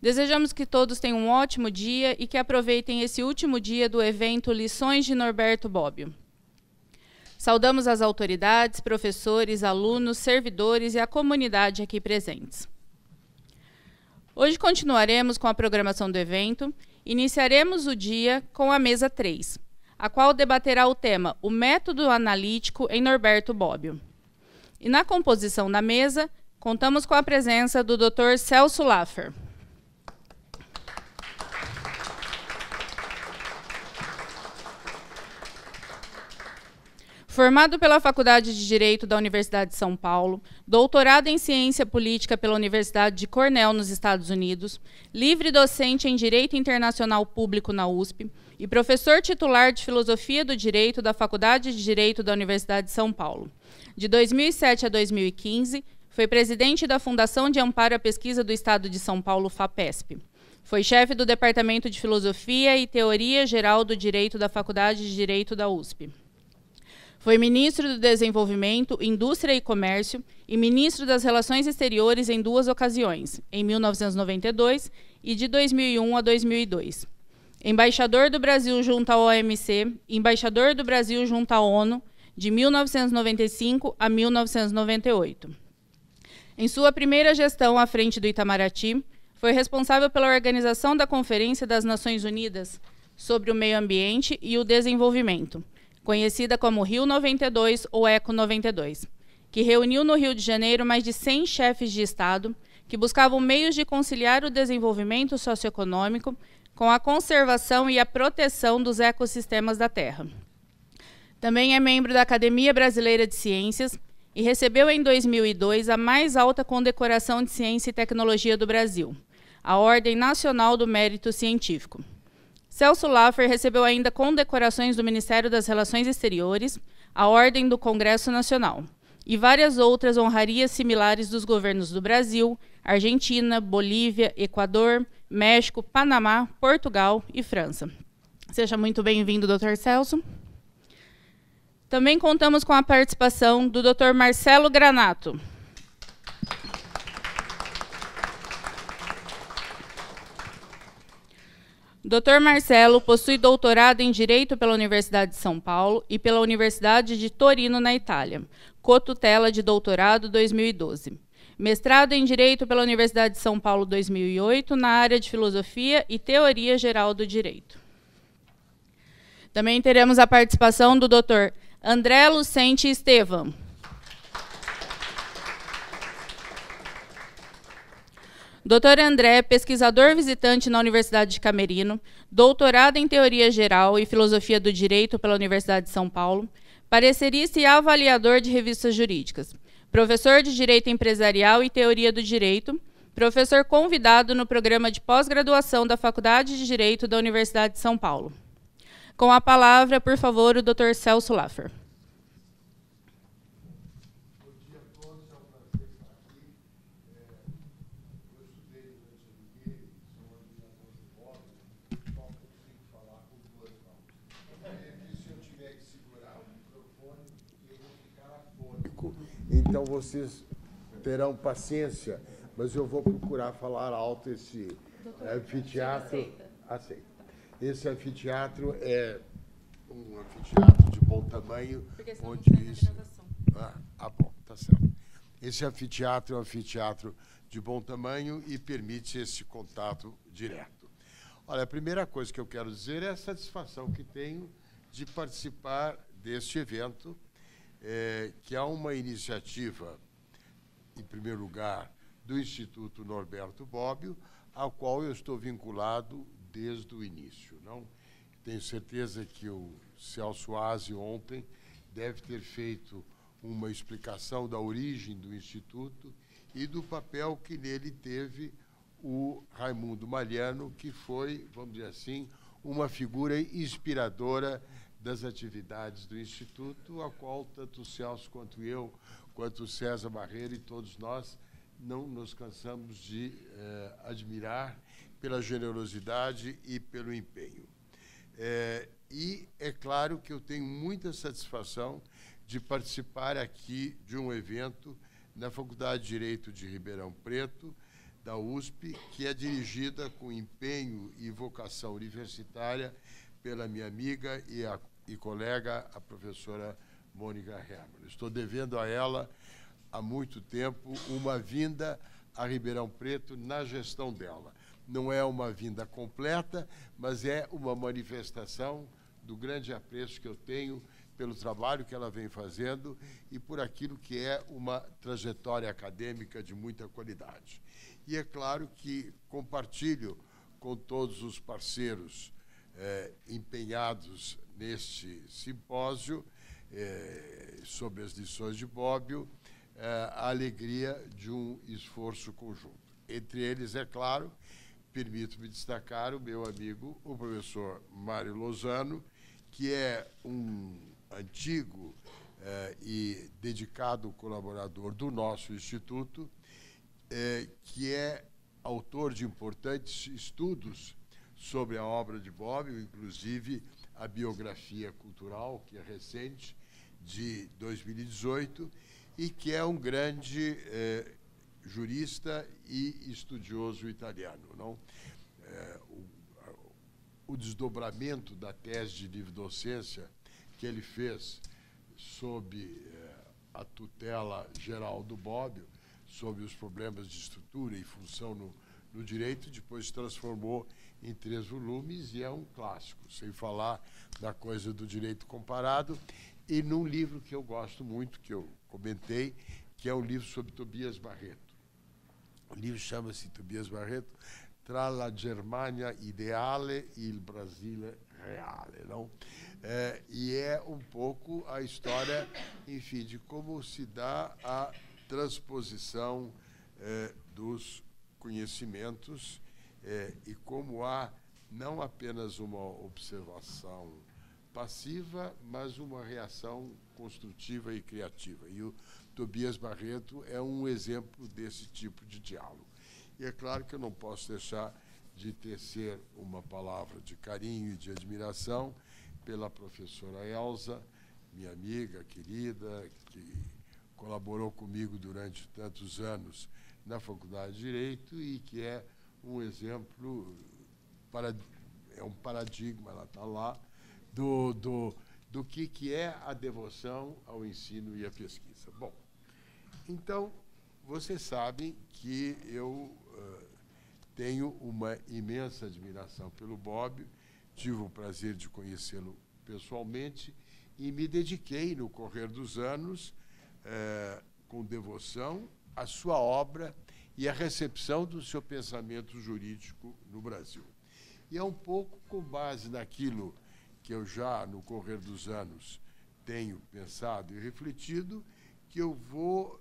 Desejamos que todos tenham um ótimo dia e que aproveitem esse último dia do evento Lições de Norberto Bobbio. Saudamos as autoridades, professores, alunos, servidores e a comunidade aqui presentes. Hoje continuaremos com a programação do evento. Iniciaremos o dia com a mesa 3, a qual debaterá o tema O Método Analítico em Norberto Bobbio. E na composição da mesa, contamos com a presença do Dr. Celso Laffer. Formado pela Faculdade de Direito da Universidade de São Paulo, doutorado em Ciência Política pela Universidade de Cornell, nos Estados Unidos, livre docente em Direito Internacional Público na USP e professor titular de Filosofia do Direito da Faculdade de Direito da Universidade de São Paulo. De 2007 a 2015, foi presidente da Fundação de Amparo à Pesquisa do Estado de São Paulo, FAPESP. Foi chefe do Departamento de Filosofia e Teoria Geral do Direito da Faculdade de Direito da USP. Foi ministro do Desenvolvimento, Indústria e Comércio e ministro das Relações Exteriores em 2 ocasiões, em 1992 e de 2001 a 2002. Embaixador do Brasil junto à OMC, embaixador do Brasil junto à ONU, de 1995 a 1998. Em sua primeira gestão à frente do Itamaraty, foi responsável pela organização da Conferência das Nações Unidas sobre o Meio Ambiente e o Desenvolvimento, conhecida como Rio 92 ou Eco 92, que reuniu no Rio de Janeiro mais de 100 chefes de Estado que buscavam meios de conciliar o desenvolvimento socioeconômico com a conservação e a proteção dos ecossistemas da Terra. Também é membro da Academia Brasileira de Ciências e recebeu em 2002 a mais alta condecoração de Ciência e Tecnologia do Brasil, a Ordem Nacional do Mérito Científico. Celso Laffer recebeu ainda condecorações do Ministério das Relações Exteriores, a Ordem do Congresso Nacional e várias outras honrarias similares dos governos do Brasil, Argentina, Bolívia, Equador, México, Panamá, Portugal e França. Seja muito bem-vindo, Dr. Celso. Também contamos com a participação do Dr. Marcelo Granato. Dr. Marcelo possui doutorado em Direito pela Universidade de São Paulo e pela Universidade de Torino, na Itália, cotutela de doutorado 2012. Mestrado em Direito pela Universidade de São Paulo 2008, na área de Filosofia e Teoria Geral do Direito. Também teremos a participação do Dr. André Lucente Estevam. Dr. André, pesquisador visitante na Universidade de Camerino, doutorado em Teoria Geral e Filosofia do Direito pela Universidade de São Paulo, parecerista e avaliador de revistas jurídicas, professor de Direito Empresarial e Teoria do Direito, professor convidado no programa de pós-graduação da Faculdade de Direito da Universidade de São Paulo. Com a palavra, por favor, o Dr. Celso Laffer. Então, vocês terão paciência, mas eu vou procurar falar alto. Esse anfiteatro. Aceita. Esse anfiteatro é um anfiteatro de bom tamanho. Onde isso... bom, tá certo. Esse anfiteatro é um anfiteatro de bom tamanho e permite esse contato direto. Olha, a primeira coisa que eu quero dizer é a satisfação que tenho de participar deste evento, que é uma iniciativa, em primeiro lugar, do Instituto Norberto Bobbio, ao qual eu estou vinculado desde o início. Não? Tenho certeza que o Celso Aze ontem deve ter feito uma explicação da origem do Instituto e do papel que nele teve o Raimundo Malhano, que foi, vamos dizer assim, uma figura inspiradora das atividades do Instituto, a qual tanto o Celso quanto eu, quanto o César Barreira e todos nós não nos cansamos de admirar pela generosidade e pelo empenho. E é claro que eu tenho muita satisfação de participar aqui de um evento na Faculdade de Direito de Ribeirão Preto, da USP, que é dirigida com empenho e vocação universitária pela minha amiga e colega, a professora Mônica Hermann. Estou devendo a ela, há muito tempo, uma vinda a Ribeirão Preto na gestão dela. Não é uma vinda completa, mas é uma manifestação do grande apreço que eu tenho pelo trabalho que ela vem fazendo e por aquilo que é uma trajetória acadêmica de muita qualidade. E é claro que compartilho com todos os parceiros empenhados neste simpósio sobre as lições de Bobbio, a alegria de um esforço conjunto. Entre eles, é claro, permito-me destacar o meu amigo, o professor Mário Lozano, que é um antigo e dedicado colaborador do nosso Instituto, que é autor de importantes estudos sobre a obra de Bobbio, inclusive a biografia cultural, que é recente, de 2018, e que é um grande jurista e estudioso italiano. Não? O desdobramento da tese de livre-docência que ele fez sob a tutela geral do Bobbio, sobre os problemas de estrutura e função no direito, depois se transformou em 3 volumes e é um clássico, sem falar da coisa do direito comparado, e num livro que eu gosto muito, que eu comentei, que é um livro sobre Tobias Barreto. O livro chama-se Tobias Barreto, Tra la Germania ideale e il Brasile reale. Não? E é um pouco a história, enfim, de como se dá a transposição dos conhecimentos e como há não apenas uma observação passiva, mas uma reação construtiva e criativa. E o Tobias Barreto é um exemplo desse tipo de diálogo. E é claro que eu não posso deixar de tecer uma palavra de carinho e de admiração pela professora Elza, minha amiga querida, que colaborou comigo durante tantos anos na Faculdade de Direito e que é um exemplo, é um paradigma, ela está lá, do que é a devoção ao ensino e à pesquisa. Bom, então, vocês sabem que eu tenho uma imensa admiração pelo Bobbio, tive o prazer de conhecê-lo pessoalmente e me dediquei, no correr dos anos, com devoção, à sua obra e à recepção do seu pensamento jurídico no Brasil. E é um pouco com base naquilo que eu já, no correr dos anos, tenho pensado e refletido, que eu vou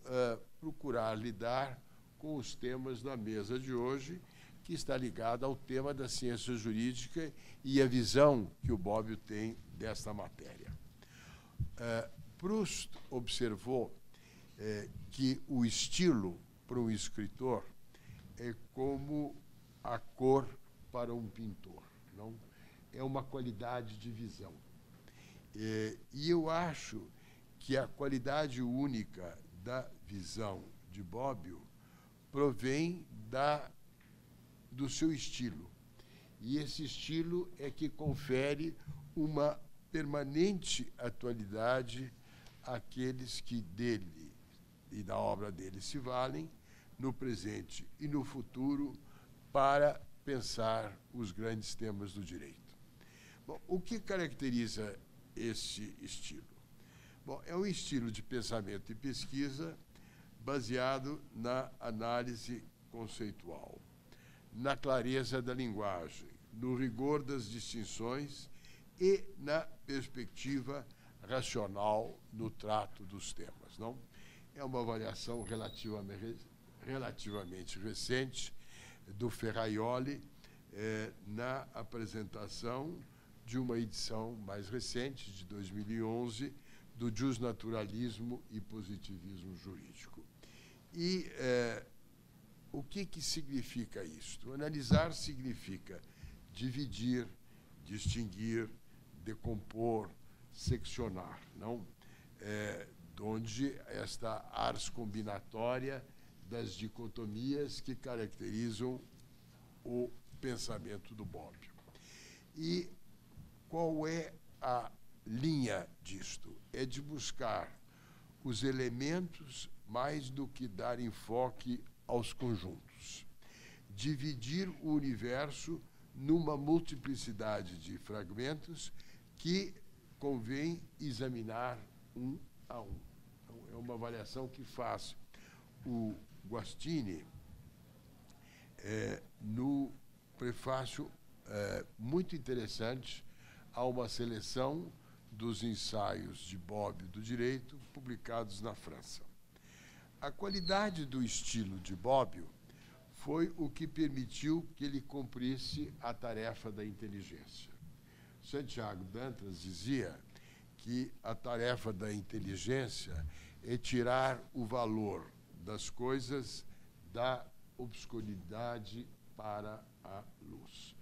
procurar lidar com os temas da mesa de hoje, que está ligado ao tema da ciência jurídica e a visão que o Bobbio tem desta matéria. Proust observou que o estilo para um escritor é como a cor para um pintor, não? É uma qualidade de visão. E eu acho que a qualidade única da visão de Bobbio provém do seu estilo. E esse estilo é que confere uma permanente atualidade àqueles que dele e da obra dele se valem no presente e no futuro para pensar os grandes temas do direito. Bom, o que caracteriza esse estilo? Bom, é um estilo de pensamento e pesquisa baseado na análise conceitual, na clareza da linguagem, no rigor das distinções e na perspectiva racional no trato dos temas. Não? É uma avaliação relativamente recente do Ferraioli na apresentação de uma edição mais recente, de 2011, do Justnaturalismo e Positivismo Jurídico. E o que significa isto? Analisar significa dividir, distinguir, decompor, seccionar, não? Onde esta ars combinatória das dicotomias que caracterizam o pensamento do Bobbio. E qual é a linha disto? É de buscar os elementos mais do que dar enfoque aos conjuntos. Dividir o universo numa multiplicidade de fragmentos que convém examinar um a um. Então, é uma avaliação que faz o Guastini no prefácio muito interessante a uma seleção dos ensaios de Bobbio do direito publicados na França. A qualidade do estilo de Bobbio foi o que permitiu que ele cumprisse a tarefa da inteligência. Santiago Dantas dizia que a tarefa da inteligência é tirar o valor das coisas da obscuridade para a luz.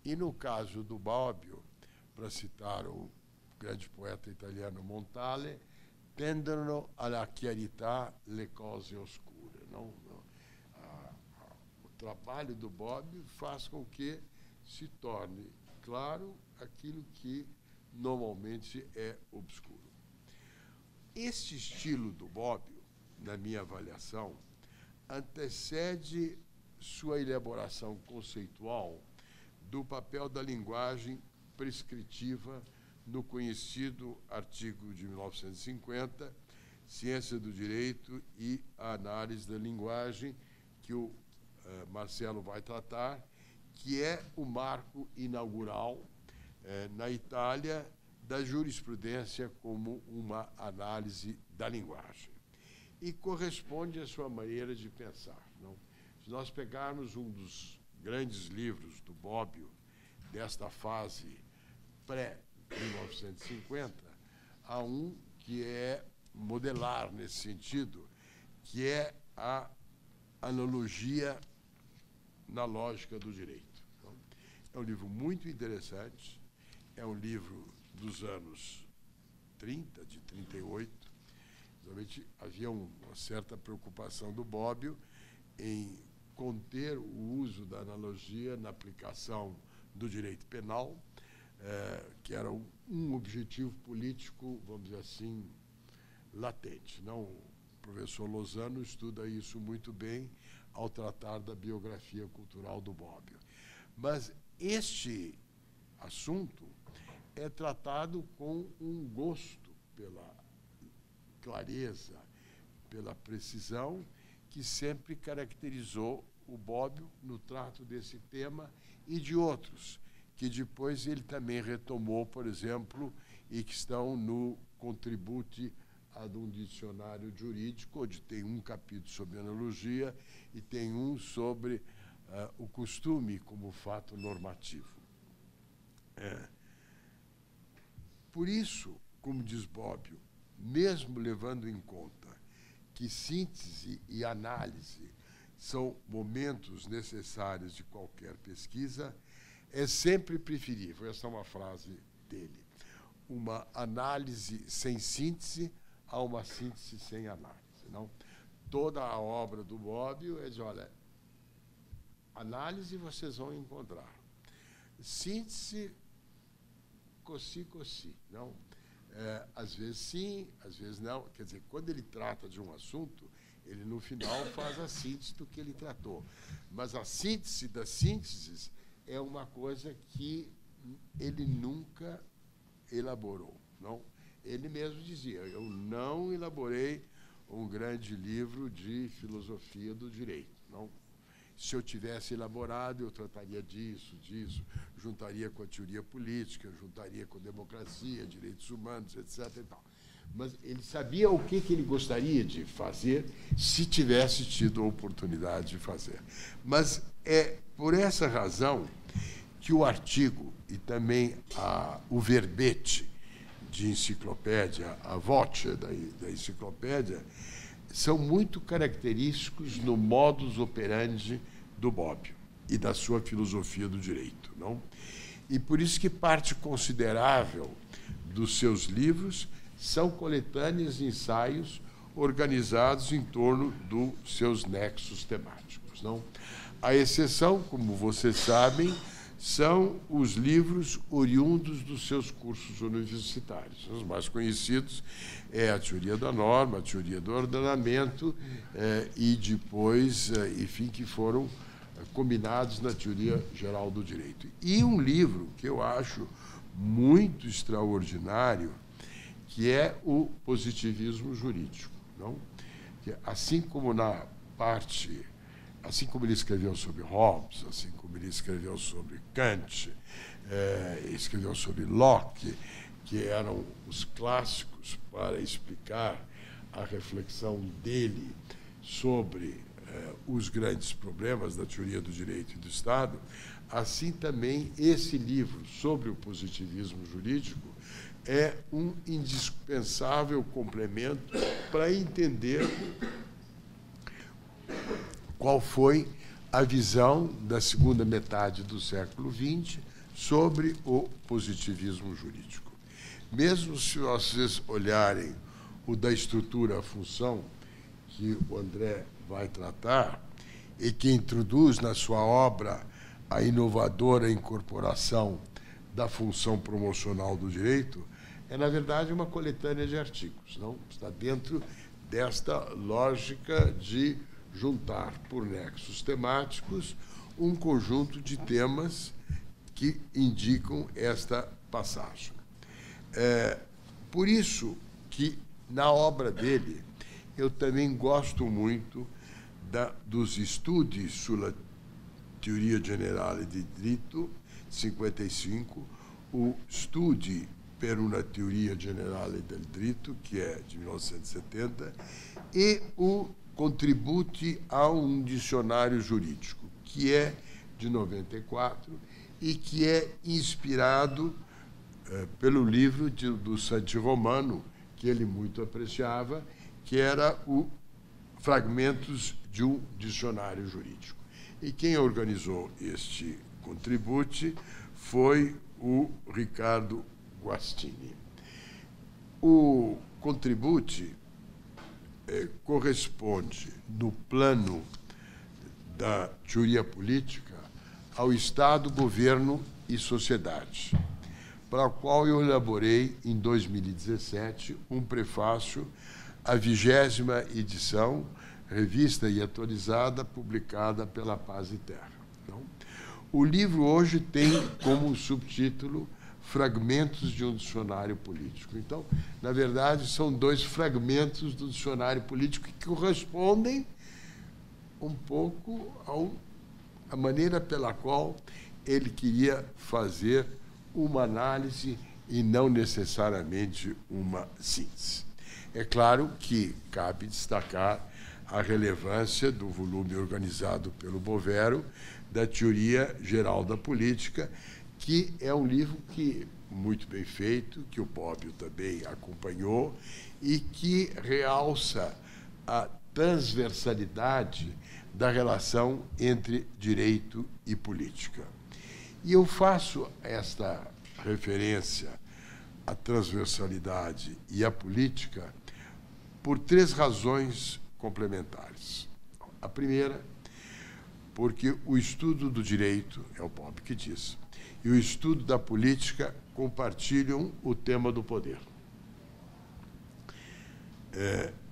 E no caso do Bobbio, para citar o grande poeta italiano Montale, tendono alla chiarità le cose oscure. O trabalho do Bobbio faz com que se torne claro aquilo que normalmente é obscuro. Este estilo do Bobbio, na minha avaliação, antecede sua elaboração conceitual do papel da linguagem prescritiva no conhecido artigo de 1950, Ciência do Direito e a Análise da Linguagem, que o Marcelo vai tratar, que é o marco inaugural na Itália da jurisprudência como uma análise da linguagem. E corresponde à sua maneira de pensar. Não? Se nós pegarmos um dos grandes livros do Bobbio, desta fase pré-1950, há um que é modelar nesse sentido, que é a analogia na lógica do direito. Então, é um livro muito interessante, é um livro dos anos 30, de 38. Realmente havia uma certa preocupação do Bobbio em conter o uso da analogia na aplicação do direito penal, que era um objetivo político, vamos dizer assim, latente. Não, o professor Lozano estuda isso muito bem ao tratar da biografia cultural do Bobbio. Mas este assunto é tratado com um gosto pela clareza, pela precisão, que sempre caracterizou o Bobbio no trato desse tema e de outros, que depois ele também retomou, por exemplo, e que estão no Contributi ad um dicionário jurídico, onde tem um capítulo sobre analogia e tem um sobre o costume como fato normativo. Por isso, como diz Bobbio, mesmo levando em conta que síntese e análise são momentos necessários de qualquer pesquisa, é sempre preferível, essa é uma frase dele, uma análise sem síntese a uma síntese sem análise. Não? Toda a obra do Bobbio é de, olha, análise vocês vão encontrar. Síntese, cossi, não? Às vezes sim, às vezes não. Quer dizer, quando ele trata de um assunto, ele, no final, faz a síntese do que ele tratou. Mas a síntese das sínteses é uma coisa que ele nunca elaborou. Não? Ele mesmo dizia, eu não elaborei um grande livro de filosofia do direito. Não? Se eu tivesse elaborado, eu trataria disso, juntaria com a teoria política, juntaria com a democracia, direitos humanos, etc. E tal. Mas ele sabia o que ele gostaria de fazer se tivesse tido a oportunidade de fazer. Mas é por essa razão que o artigo e também o verbete de enciclopédia, a voce da enciclopédia, são muito característicos no modus operandi do Bobbio e da sua filosofia do direito. Não? E por isso que parte considerável dos seus livros são coletâneas de ensaios organizados em torno dos seus nexos temáticos, não? A exceção, como vocês sabem, são os livros oriundos dos seus cursos universitários. Os mais conhecidos é a teoria da norma, a teoria do ordenamento, e depois, enfim, que foram combinados na teoria geral do direito. E um livro que eu acho muito extraordinário, que é o positivismo jurídico, não? Que, assim como na parte, assim como ele escreveu sobre Hobbes, assim como ele escreveu sobre Kant, escreveu sobre Locke, que eram os clássicos para explicar a reflexão dele sobre os grandes problemas da teoria do direito e do Estado, assim também esse livro sobre o positivismo jurídico é um indispensável complemento para entender qual foi a visão da segunda metade do século XX sobre o positivismo jurídico. Mesmo se vocês olharem o da estrutura-função, que o André vai tratar, e que introduz na sua obra a inovadora incorporação da função promocional do direito, é, na verdade, uma coletânea de artigos, não? Está dentro desta lógica de juntar, por nexos temáticos, um conjunto de temas que indicam esta passagem. Por isso que, na obra dele, eu também gosto muito dos Studi sulla teoria generale di diritto, 55, o Studi per una teoria generale del diritto, que é de 1970, e o Contributi a um dicionário jurídico, que é de 94 e que é inspirado pelo livro do Santi Romano, que ele muito apreciava, que era o Fragmentos de um Dicionário Jurídico. E quem organizou este Contributi foi o Ricardo Guastini. O Contributi corresponde, no plano da teoria política, ao Estado, governo e sociedade, para o qual eu elaborei, em 2017, um prefácio à 20ª edição, revista e atualizada, publicada pela Paz e Terra. Então, o livro hoje tem como subtítulo Fragmentos de um Dicionário Político. Então, na verdade, são dois fragmentos do dicionário político que correspondem um pouco à maneira pela qual ele queria fazer uma análise e não necessariamente uma síntese. É claro que cabe destacar a relevância do volume organizado pelo Bovero, da Teoria Geral da Política, que é um livro que muito bem feito, que o Bobbio também acompanhou, e que realça a transversalidade da relação entre direito e política. E eu faço esta referência à transversalidade e à política por 3 razões complementares. A primeira, porque o estudo do direito, é o Bobbio que diz, e o estudo da política compartilham o tema do poder.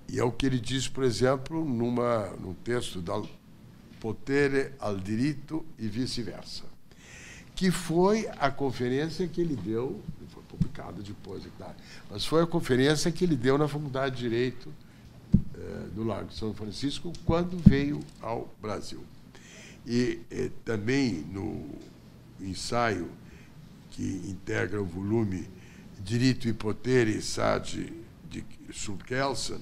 E é o que ele diz, por exemplo, num texto da Potere al diritto e vice-versa, que foi a conferência que ele deu, foi publicada depois, é claro, mas foi a conferência que ele deu na Faculdade de Direito do Largo de São Francisco, quando veio ao Brasil. E também no ensaio que integra o volume Diritto e Potere, Sade de Sulkelsen,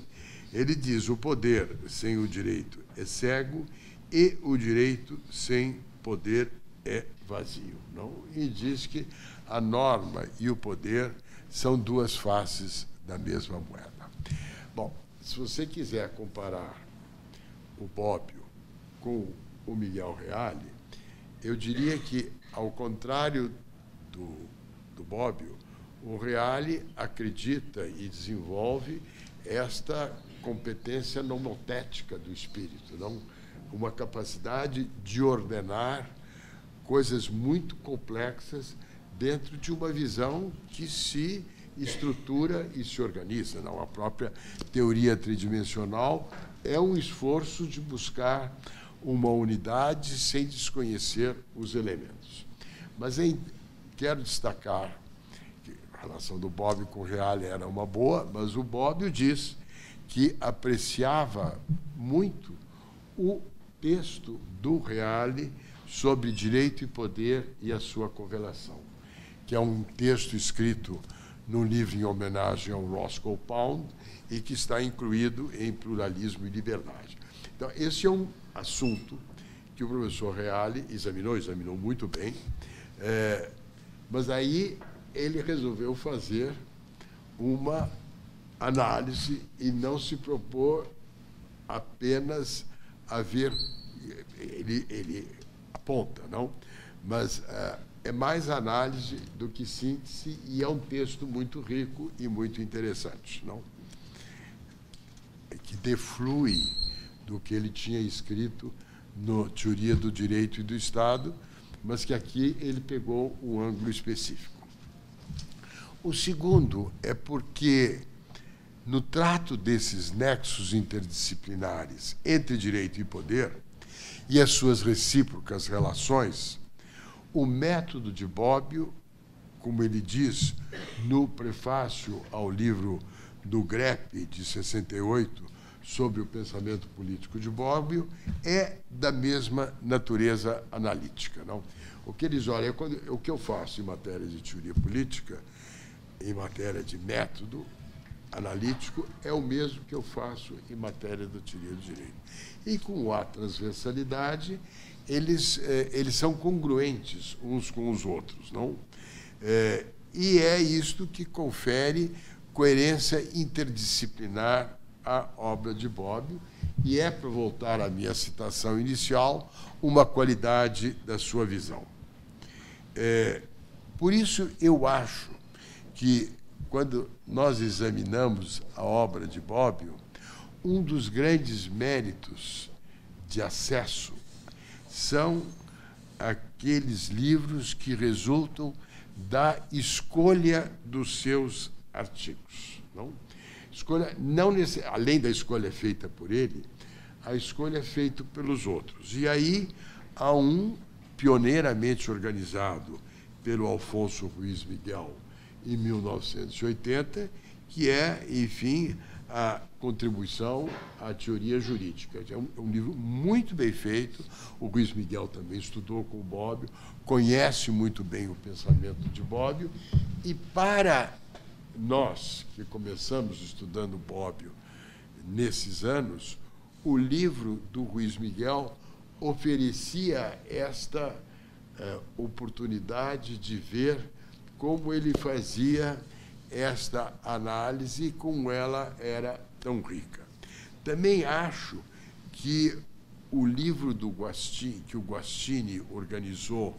ele diz: o poder sem o direito é cego e o direito sem poder é vazio. Não? E diz que a norma e o poder são 2 faces da mesma moeda. Bom, se você quiser comparar o Bobbio com o Miguel Reale, eu diria que, ao contrário do Bobbio, o Reale acredita e desenvolve esta competência nomotética do espírito, não? Uma capacidade de ordenar coisas muito complexas dentro de uma visão que se estrutura e se organiza. Não? A própria teoria tridimensional é um esforço de buscar uma unidade sem desconhecer os elementos. Mas quero destacar que a relação do Bobbio com o Reale era uma boa, mas o Bobbio diz que apreciava muito o texto do Reale sobre direito e poder e a sua correlação, que é um texto escrito num livro em homenagem ao Roscoe Pound e que está incluído em Pluralismo e Liberdade. Então, esse é um assunto que o professor Reale examinou muito bem, mas aí ele resolveu fazer uma análise e não se propor apenas a ver, ele aponta, não? Mas é mais análise do que síntese e é um texto muito rico e muito interessante, não? Que deflui do que ele tinha escrito no Teoria do Direito e do Estado, mas que aqui ele pegou um ângulo específico. O segundo é porque, no trato desses nexos interdisciplinares entre direito e poder e as suas recíprocas relações, o método de Bobbio, como ele diz no prefácio ao livro do Grepp, de 68, sobre o pensamento político de Bobbio, é da mesma natureza analítica. Não? O que eles olham, o que eu faço em matéria de teoria política, em matéria de método analítico, é o mesmo que eu faço em matéria da teoria do direito. E com a transversalidade, eles são congruentes uns com os outros, não? E é isto que confere coerência interdisciplinar à obra de Bobbio, e é, para voltar à minha citação inicial, uma qualidade da sua visão. Por isso, eu acho que, quando nós examinamos a obra de Bobbio, um dos grandes méritos de acesso são aqueles livros que resultam da escolha dos seus artigos. Não? Escolha, não além da escolha feita por ele, a escolha é feita pelos outros. E aí há um pioneiramente organizado pelo Alfonso Ruiz Miguel, em 1980, que é, enfim, a contribuição à teoria jurídica. É um livro muito bem feito. O Ruiz Miguel também estudou com o Bobbio, conhece muito bem o pensamento de Bobbio, e para nós, que começamos estudando Bobbio nesses anos, o livro do Ruiz Miguel oferecia esta oportunidade de ver como ele fazia esta análise e como ela era tão rica. Também acho que o livro do Guattini, que o Guattini organizou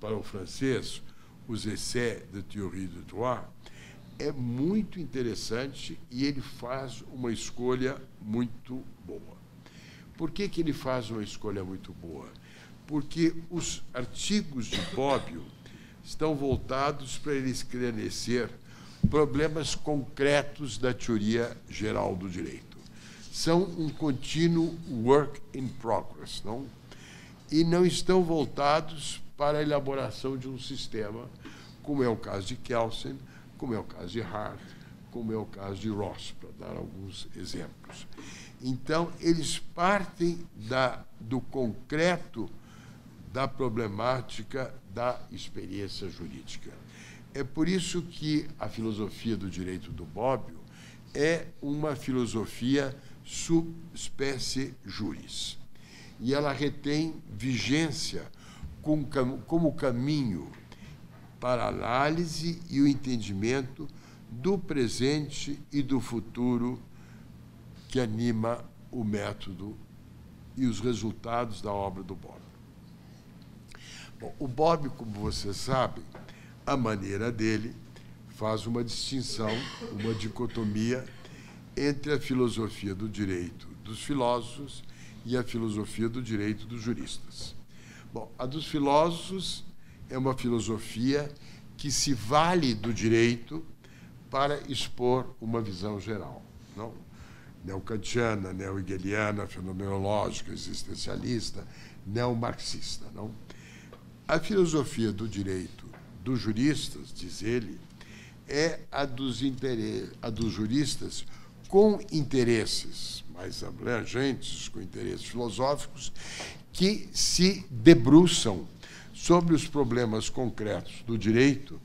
para o francês, os Essais de Théorie du Droit, é muito interessante e ele faz uma escolha muito boa. Por que ele faz uma escolha muito boa? Porque os artigos de Bobbio estão voltados para ele esclarecer problemas concretos da teoria geral do direito. São um contínuo work in progress, não? E não estão voltados para a elaboração de um sistema, como é o caso de Kelsen, como é o caso de Hart, como é o caso de Ross, para dar alguns exemplos. Então, eles partem do concreto da problemática da experiência jurídica. É por isso que a filosofia do direito do Bobbio é uma filosofia sub specie juris. E ela retém vigência como caminho para a análise e o entendimento do presente e do futuro que anima o método e os resultados da obra do Bobbio. Bom, o Bobbio, como vocês sabem, a maneira dele faz uma distinção, uma dicotomia entre a filosofia do direito dos filósofos e a filosofia do direito dos juristas. Bom, a dos filósofos é uma filosofia que se vale do direito para expor uma visão geral, não? Neo-kantiana, neo-hegeliana, fenomenológica, existencialista, neo-marxista, não? A filosofia do direito dos juristas, diz ele, é a dos juristas com interesses mais abrangentes, com interesses filosóficos, que se debruçam sobre os problemas concretos do direito,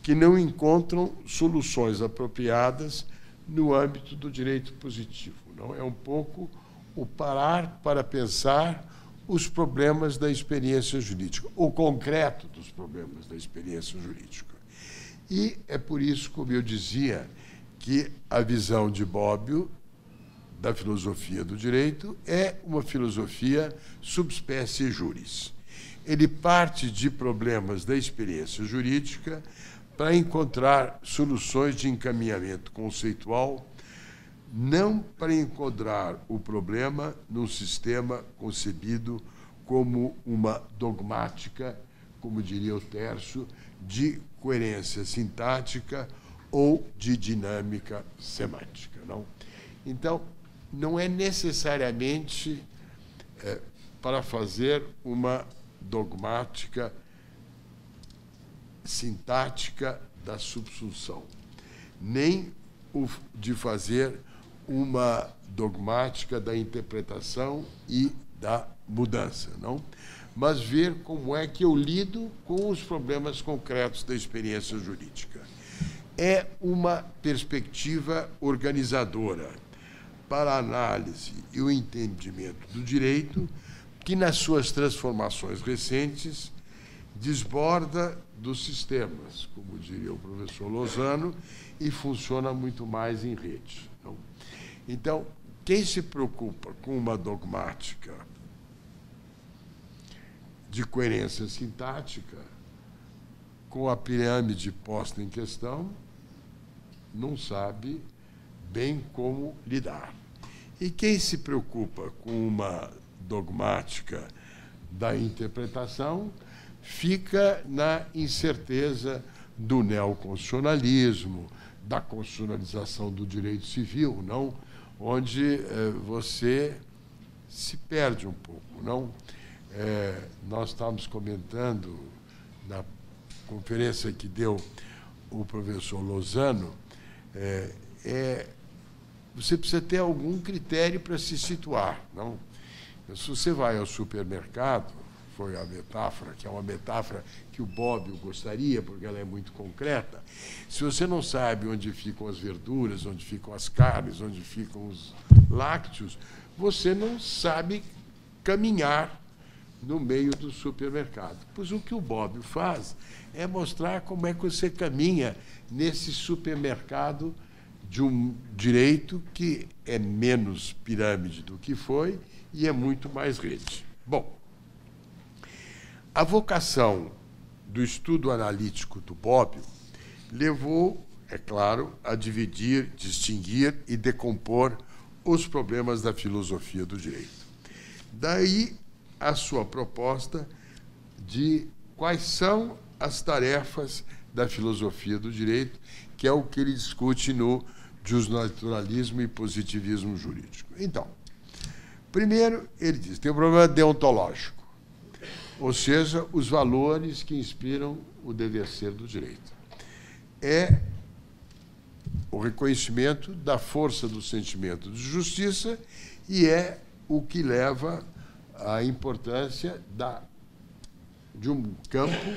que não encontram soluções apropriadas no âmbito do direito positivo. Não é um pouco o parar para pensar os problemas da experiência jurídica, o concreto dos problemas da experiência jurídica. E é por isso, como eu dizia, que a visão de Bobbio da filosofia do direito é uma filosofia subspecie juris. Ele parte de problemas da experiência jurídica para encontrar soluções de encaminhamento conceitual, não para enquadrar o problema num sistema concebido como uma dogmática, como diria o Tércio, de coerência sintática ou de dinâmica semântica. Não? Então, não é necessariamente para fazer uma dogmática sintática da subsunção, nem de fazer uma dogmática da interpretação e da mudança, não? Mas ver como é que eu lido com os problemas concretos da experiência jurídica. É uma perspectiva organizadora para a análise e o entendimento do direito que, nas suas transformações recentes, desborda dos sistemas, como diria o professor Lozano, e funciona muito mais em rede. Não? Então, quem se preocupa com uma dogmática de coerência sintática, com a pirâmide posta em questão, não sabe bem como lidar. E quem se preocupa com uma dogmática da interpretação fica na incerteza do neoconstitucionalismo, da constitucionalização do direito civil, não? Onde você se perde um pouco, não? Nós estávamos comentando na conferência que deu o professor Lozano, você precisa ter algum critério para se situar, não? Se você vai ao supermercado, foi a metáfora, que é uma metáfora que o Bobbio gostaria, porque ela é muito concreta, se você não sabe onde ficam as verduras, onde ficam as carnes, onde ficam os lácteos, você não sabe caminhar no meio do supermercado. Pois o que o Bobbio faz é mostrar como é que você caminha nesse supermercado de um direito que é menos pirâmide do que foi e é muito mais rede. Bom, a vocação do estudo analítico do Bobbio levou, é claro, a dividir, distinguir e decompor os problemas da filosofia do direito. Daí a sua proposta de quais são as tarefas da filosofia do direito, que é o que ele discute no justnaturalismo e positivismo jurídico. Então, primeiro, ele diz, tem um problema deontológico, ou seja, os valores que inspiram o dever ser do direito. É o reconhecimento da força do sentimento de justiça e é o que leva à importância de um campo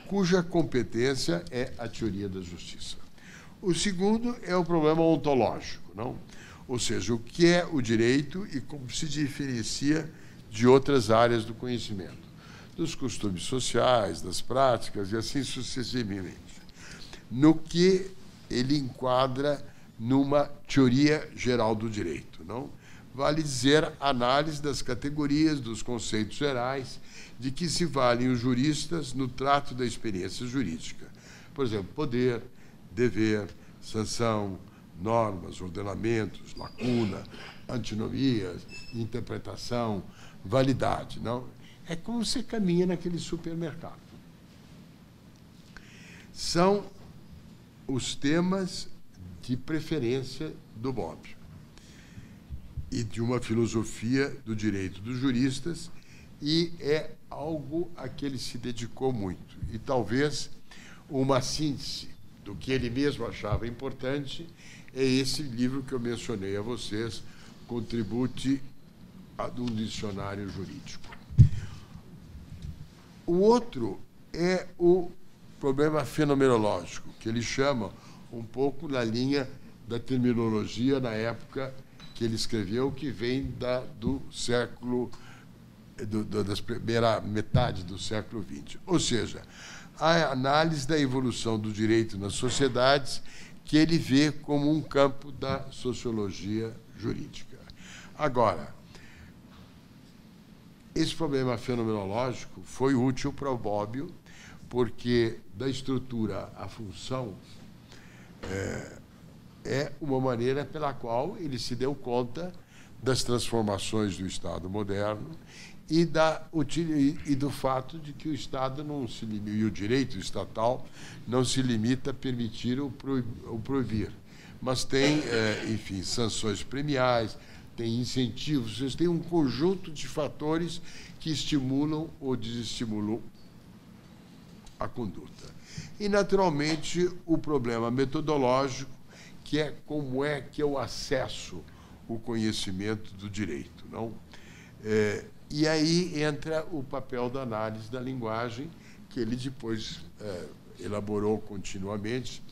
cuja competência é a teoria da justiça. O segundo é o problema ontológico, não? Ou seja, o que é o direito e como se diferencia de outras áreas do conhecimento, dos costumes sociais, das práticas e assim sucessivamente, no que ele enquadra numa teoria geral do direito, não? Vale dizer, análise das categorias, dos conceitos gerais, de que se valem os juristas no trato da experiência jurídica. Por exemplo, poder, dever, sanção, normas, ordenamentos, lacuna, antinomias, interpretação, validade. Não? É como você caminha naquele supermercado. São os temas de preferência do Bobbio e de uma filosofia do direito dos juristas, e é algo a que ele se dedicou muito. E talvez uma síntese do que ele mesmo achava importante é esse livro que eu mencionei a vocês, Contributi ad um dicionário jurídico. O outro é o problema fenomenológico, que ele chama um pouco na linha da terminologia na época que ele escreveu, que vem do século, da primeira metade do século XX. Ou seja, a análise da evolução do direito nas sociedades, que ele vê como um campo da sociologia jurídica. Agora, esse problema fenomenológico foi útil para o Bobbio, porque da estrutura à função é uma maneira pela qual ele se deu conta das transformações do Estado moderno e do fato de que o Estado não se limita, e o direito estatal não se limita a permitir ou proibir, mas tem, enfim, sanções premiais, tem incentivos, vocês têm um conjunto de fatores que estimulam ou desestimulam a conduta. E, naturalmente, o problema metodológico, que é como é que eu acesso o conhecimento do direito, não? E aí entra o papel da análise da linguagem, que ele depois elaborou continuamente,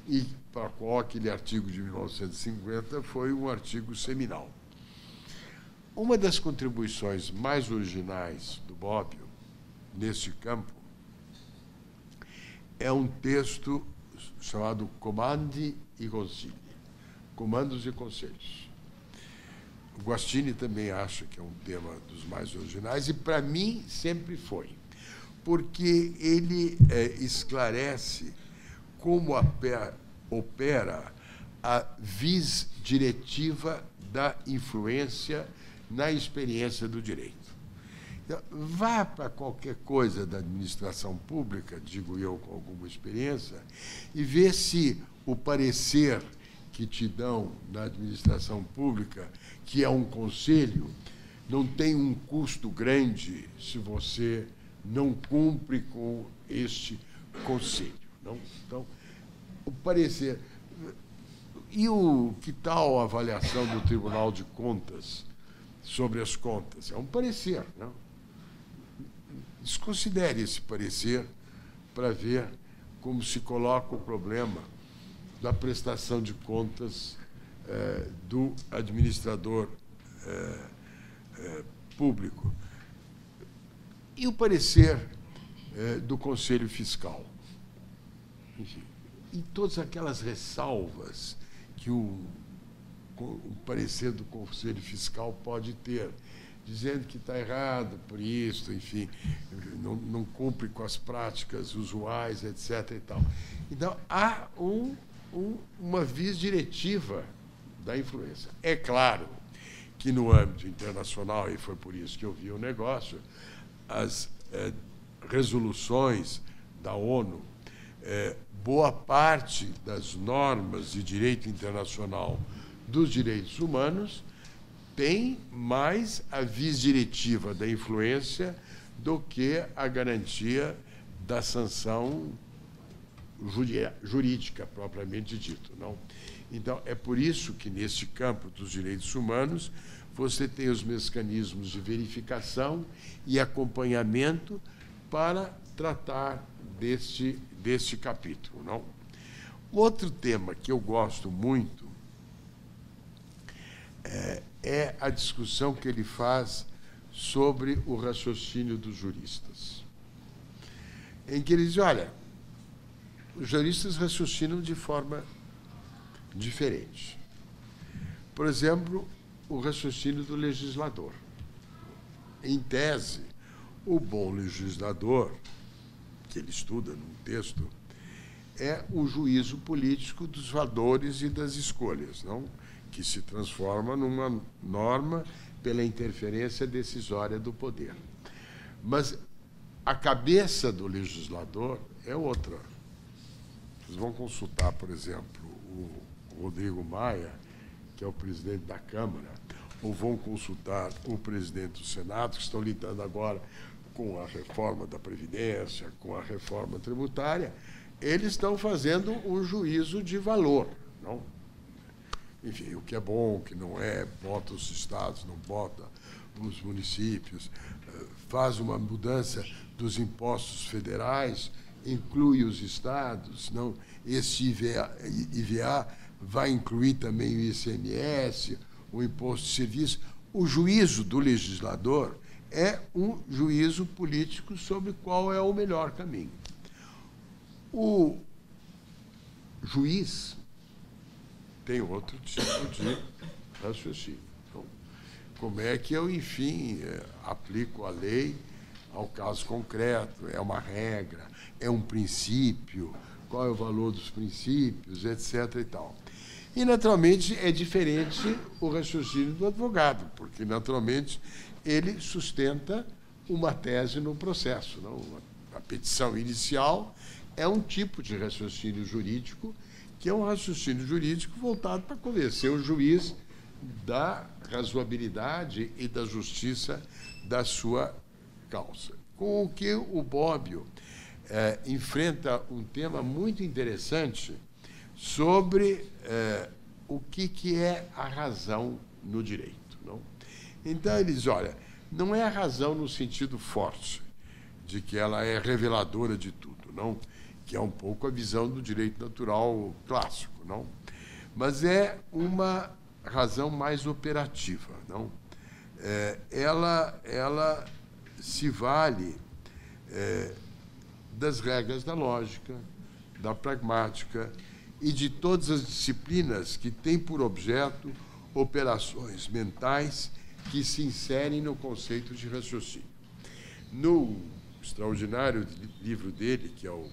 e para qual aquele artigo de 1950 foi um artigo seminal. Uma das contribuições mais originais do Bobbio, nesse campo, é um texto chamado Comandi e Consigli, Comandos e Conselhos. O Guattini também acha que é um tema dos mais originais, e para mim sempre foi, porque ele esclarece como opera a vis diretiva da influência na experiência do direito. Então, vá para qualquer coisa da administração pública, digo eu com alguma experiência, e vê se o parecer que te dão na administração pública, que é um conselho, não tem um custo grande se você não cumpre com este conselho. Não? Então, o parecer. E que tal a avaliação do Tribunal de Contas sobre as contas? É um parecer, não? Desconsidere esse parecer para ver como se coloca o problema da prestação de contas do administrador público. E o parecer do Conselho Fiscal. Enfim, e todas aquelas ressalvas que o parecer do Conselho Fiscal pode ter, dizendo que está errado por isso, enfim, não cumpre com as práticas usuais, etc. E tal. Então, há uma vis diretiva da influência. É claro que, no âmbito internacional, e foi por isso que eu vi o negócio, as resoluções da ONU, boa parte das normas de direito internacional dos direitos humanos tem mais a vis diretiva da influência do que a garantia da sanção jurídica, propriamente dito. Não? Então, é por isso que, nesse campo dos direitos humanos, você tem os mecanismos de verificação e acompanhamento para tratar deste capítulo. Não? Outro tema que eu gosto muito é a discussão que ele faz sobre o raciocínio dos juristas, em que ele diz, olha, os juristas raciocinam de forma diferente. Por exemplo, o raciocínio do legislador. Em tese, o bom legislador, que ele estuda num texto, é o juízo político dos valores e das escolhas, não? Que se transforma numa norma pela interferência decisória do poder. Mas a cabeça do legislador é outra. Vocês vão consultar, por exemplo, o Rodrigo Maia, que é o presidente da Câmara, ou vão consultar o presidente do Senado, que estão lidando agora com a reforma da Previdência, com a reforma tributária. Eles estão fazendo um juízo de valor, não? Enfim, o que é bom, o que não é, bota os estados, não bota os municípios, faz uma mudança dos impostos federais, inclui os estados, não? Esse IVA vai incluir também o ICMS, o imposto de serviço. O juízo do legislador é um juízo político sobre qual é o melhor caminho. O juiz tem outro tipo de raciocínio. Então, como é que eu, enfim, aplico a lei ao caso concreto? É uma regra? É um princípio? Qual é o valor dos princípios? Etc. e tal. E, naturalmente, é diferente o raciocínio do advogado, porque, naturalmente, ele sustenta uma tese no processo. Não? A petição inicial é um tipo de raciocínio jurídico, que é um raciocínio jurídico voltado para convencer o juiz da razoabilidade e da justiça da sua causa. Com o que o Bobbio enfrenta um tema muito interessante sobre o que é a razão no direito. Não? Então, ele diz, olha, não é a razão no sentido forte, de que ela é reveladora de tudo, não? Que é um pouco a visão do direito natural clássico, não? Mas é uma razão mais operativa, não? Ela se vale das regras da lógica, da pragmática e de todas as disciplinas que têm por objeto operações mentais que se inserem no conceito de raciocínio. No extraordinário livro dele, que é o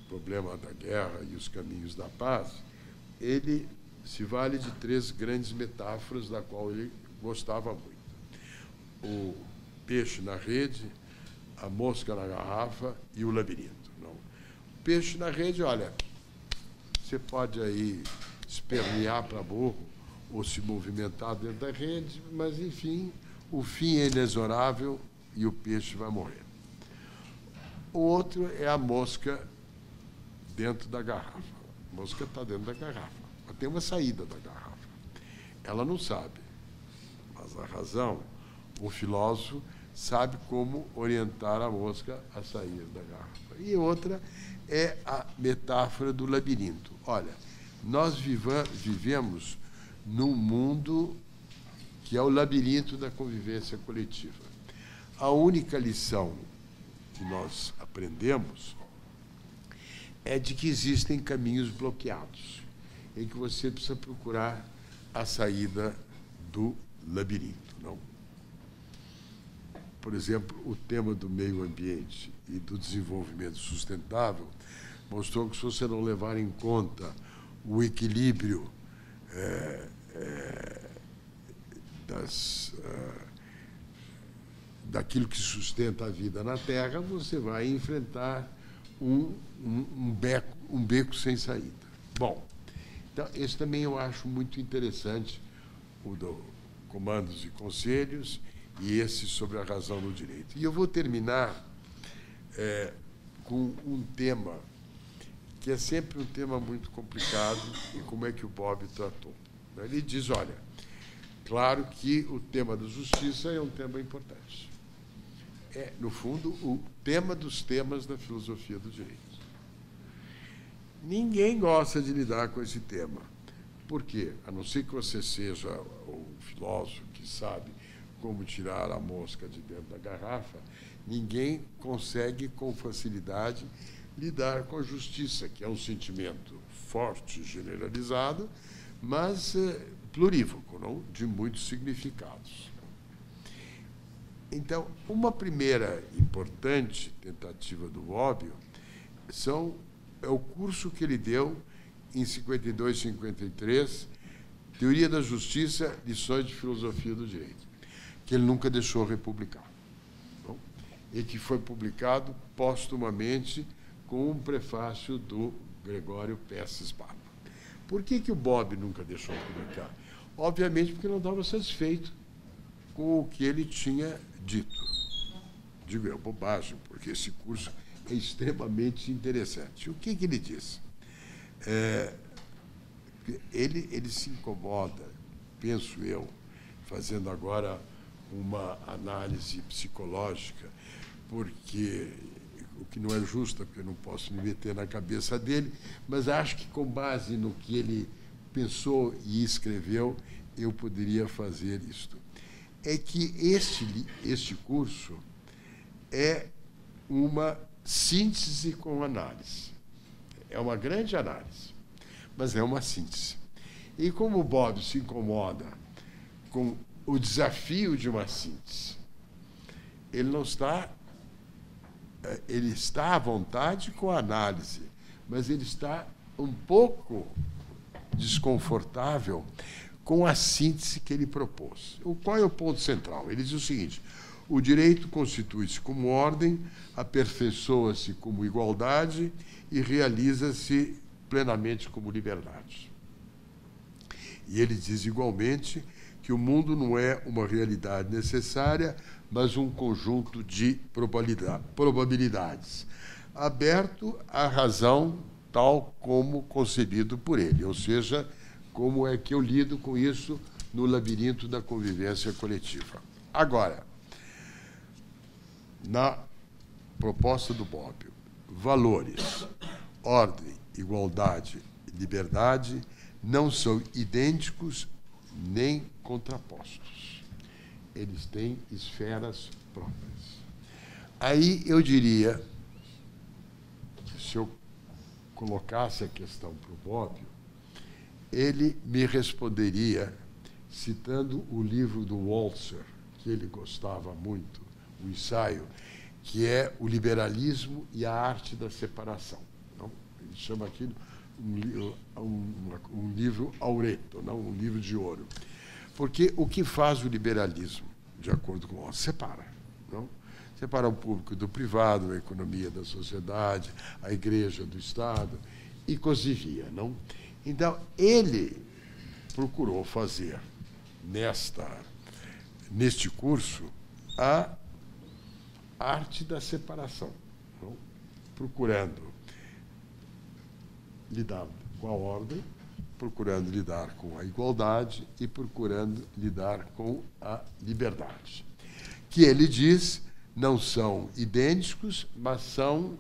Problema da Guerra e os Caminhos da Paz, ele se vale de 3 grandes metáforas, da qual ele gostava muito. O peixe na rede, a mosca na garrafa e o labirinto. Não? O peixe na rede, olha, você pode aí espernear para burro ou se movimentar dentro da rede, mas, enfim, o fim é inexorável e o peixe vai morrer. O outro é a mosca dentro da garrafa. A mosca está dentro da garrafa, mas tem uma saída da garrafa. Ela não sabe, mas a razão, o filósofo, sabe como orientar a mosca a sair da garrafa. E outra é a metáfora do labirinto. Olha, nós vivemos num mundo que é o labirinto da convivência coletiva. A única lição que nós aprendemos é de que existem caminhos bloqueados, em que você precisa procurar a saída do labirinto. Não? Por exemplo, o tema do meio ambiente e do desenvolvimento sustentável mostrou que, se você não levar em conta o equilíbrio daquilo que sustenta a vida na Terra, você vai enfrentar um beco sem saída. Bom, então, esse também eu acho muito interessante, o do Comandos e Conselhos, e esse sobre a razão do direito. E eu vou terminar com um tema que é sempre um tema muito complicado, e como é que o Bobbio tratou. Ele diz, olha, claro que o tema da justiça é um tema importante. É, no fundo, o tema dos temas da filosofia do direito. Ninguém gosta de lidar com esse tema. Por quê? A não ser que você seja o filósofo que sabe como tirar a mosca de dentro da garrafa, ninguém consegue com facilidade lidar com a justiça, que é um sentimento forte, generalizado, mas plurívoco, não? De muitos significados. Então, uma primeira importante tentativa do Bobbio são é o curso que ele deu em 52, 53, Teoria da Justiça, Lições de Filosofia do Direito, que ele nunca deixou republicar. Bom, e que foi publicado póstumamente com um prefácio do Gregório Pesces Papa. Por que o Bob nunca deixou publicar? Obviamente porque não estava satisfeito com o que ele tinha dito. Digo eu, bobagem, porque esse curso é extremamente interessante. O que ele disse? Ele se incomoda, penso eu, fazendo agora uma análise psicológica, porque o que não é justo, porque eu não posso me meter na cabeça dele, mas acho que, com base no que ele pensou e escreveu, eu poderia fazer isto. É que este curso é uma síntese com análise. É uma grande análise, mas é uma síntese. E como o Bob se incomoda com o desafio de uma síntese, ele está à vontade com a análise, mas ele está um pouco desconfortável com a síntese que ele propôs. Qual é o ponto central? Ele diz o seguinte: o direito constitui-se como ordem, aperfeiçoa-se como igualdade e realiza-se plenamente como liberdade. E ele diz igualmente que o mundo não é uma realidade necessária, mas um conjunto de probabilidades, aberto à razão tal como concebido por ele, ou seja, como é que eu lido com isso no labirinto da convivência coletiva. Agora, na proposta do Bob, valores, ordem, igualdade e liberdade não são idênticos nem contrapostos. Eles têm esferas próprias. Aí eu diria que, se eu colocasse a questão para o Bob, ele me responderia citando o livro do Walzer, que ele gostava muito, o ensaio, que é O Liberalismo e a Arte da Separação. Não? Ele chama aquilo um livro aureto, não? Um livro de ouro. Porque o que faz o liberalismo, de acordo com o Walzer? Separa. Não? Separa o público do privado, a economia da sociedade, a igreja do Estado, e cosivia, não? Então, ele procurou fazer, neste curso, a arte da separação, não? Procurando lidar com a ordem, procurando lidar com a igualdade e procurando lidar com a liberdade. Que ele diz não são idênticos, mas são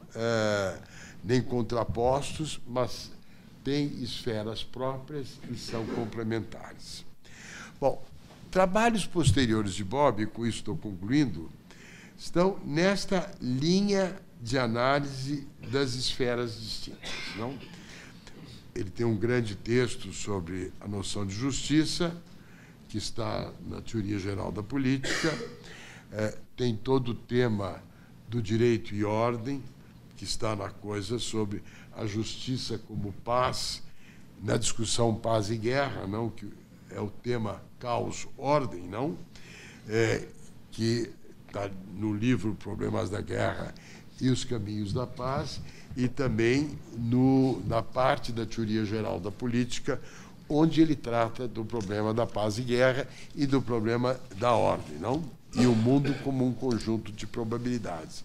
nem contrapostos, mas têm esferas próprias e são complementares. Bom, trabalhos posteriores de Bob, e com isso estou concluindo, estão nesta linha de análise das esferas distintas, não? Ele tem um grande texto sobre a noção de justiça, que está na Teoria Geral da Política, tem todo o tema do direito e ordem, que está na coisa sobre a justiça como paz, na discussão paz e guerra, não? Que é o tema caos, ordem, não? Que está no livro Problemas da Guerra e os Caminhos da Paz, e também na parte da Teoria Geral da Política, onde ele trata do problema da paz e guerra e do problema da ordem, não? E o mundo como um conjunto de probabilidades.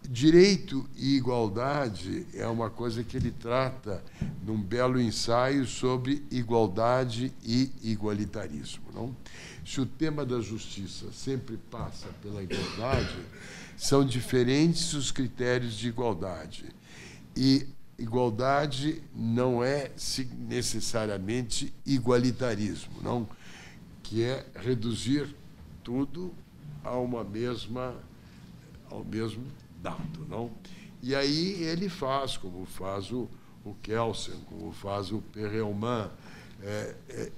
Direito e igualdade é uma coisa que ele trata num belo ensaio sobre igualdade e igualitarismo, não? Se o tema da justiça sempre passa pela igualdade, são diferentes os critérios de igualdade. E igualdade não é necessariamente igualitarismo, não? Que é reduzir tudo ao mesmo dado, não? E aí ele faz, como faz o Kelsen, como faz o Perelman,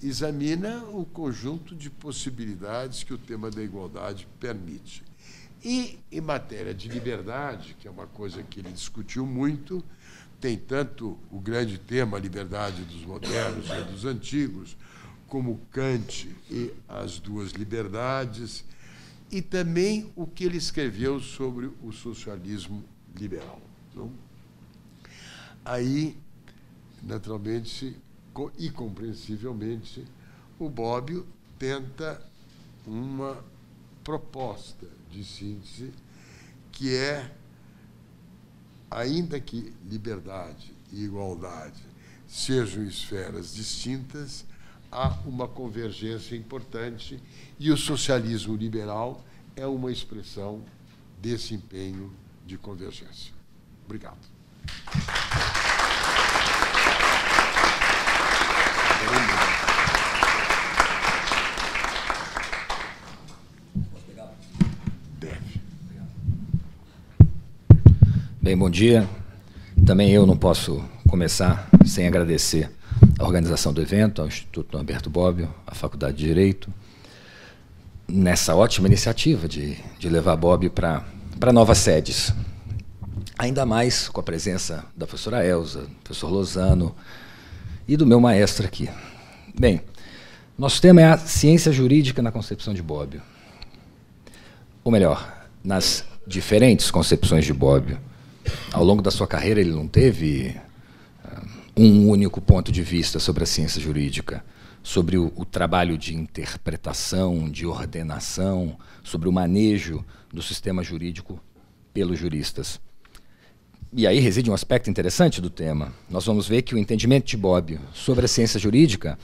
examina o conjunto de possibilidades que o tema da igualdade permite. E, em matéria de liberdade, que é uma coisa que ele discutiu muito, tem tanto o grande tema, a liberdade dos modernos e dos antigos, como Kant e as duas liberdades, e também o que ele escreveu sobre o socialismo liberal. Não? Aí, naturalmente e compreensivelmente, o Bobbio tenta uma proposta de síntese que é, ainda que liberdade e igualdade sejam esferas distintas, há uma convergência importante e o socialismo liberal é uma expressão desse empenho de convergência. Obrigado. Bem, bom dia. Também eu não posso começar sem agradecer a organização do evento, ao Instituto Norberto Bobbio, à Faculdade de Direito, nessa ótima iniciativa de levar Bobbio para novas sedes. Ainda mais com a presença da professora Elza, do professor Lozano e do meu maestro aqui. Bem, nosso tema é a ciência jurídica na concepção de Bobbio. Ou melhor, nas diferentes concepções de Bobbio. Ao longo da sua carreira, ele não teve um único ponto de vista sobre a ciência jurídica, sobre o trabalho de interpretação, de ordenação, sobre o manejo do sistema jurídico pelos juristas. E aí reside um aspecto interessante do tema. Nós vamos ver que o entendimento de Bobbio sobre a ciência jurídica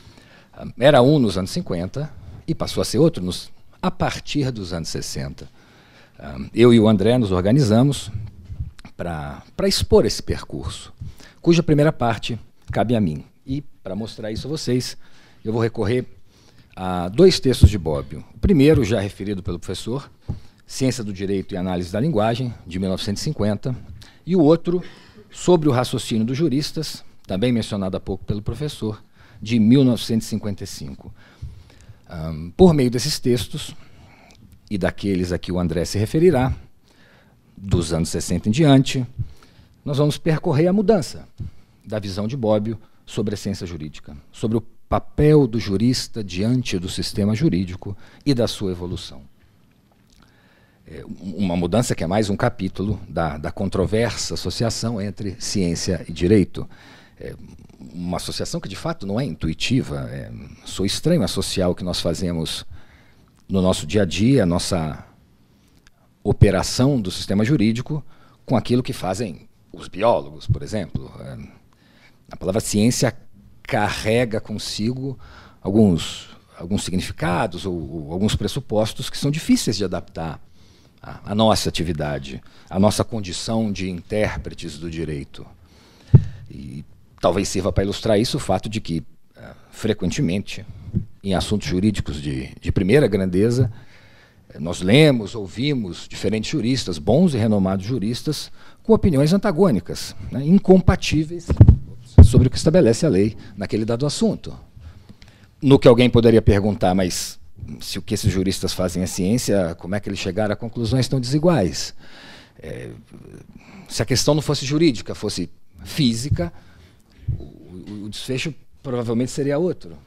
era um nos anos 50 e passou a ser outro a partir dos anos 60. Eu e o André nos organizamos para expor esse percurso, cuja primeira parte cabe a mim. E, para mostrar isso a vocês, eu vou recorrer a dois textos de Bobbio. O primeiro, já referido pelo professor, Ciência do Direito e Análise da Linguagem, de 1950, e o outro, Sobre o Raciocínio dos Juristas, também mencionado há pouco pelo professor, de 1955. Por meio desses textos, e daqueles a que o André se referirá, dos anos 60 em diante, nós vamos percorrer a mudança da visão de Bobbio sobre a ciência jurídica, sobre o papel do jurista diante do sistema jurídico e da sua evolução. Uma mudança que é mais um capítulo da controversa associação entre ciência e direito. Uma associação que, de fato, não é intuitiva. Sou estranho associar o que nós fazemos no nosso dia a dia, a nossa operação do sistema jurídico, com aquilo que fazem os biólogos, por exemplo. A palavra ciência carrega consigo alguns significados ou alguns pressupostos que são difíceis de adaptar à nossa atividade, à nossa condição de intérpretes do direito. E talvez sirva para ilustrar isso o fato de que, frequentemente, em assuntos jurídicos de primeira grandeza, nós lemos, ouvimos diferentes juristas, bons e renomados juristas, com opiniões antagônicas, né, incompatíveis sobre o que estabelece a lei naquele dado assunto. No que alguém poderia perguntar, mas se o que esses juristas fazem é ciência, como é que eles chegaram a conclusões tão desiguais? Se a questão não fosse jurídica, fosse física, o desfecho provavelmente seria outro.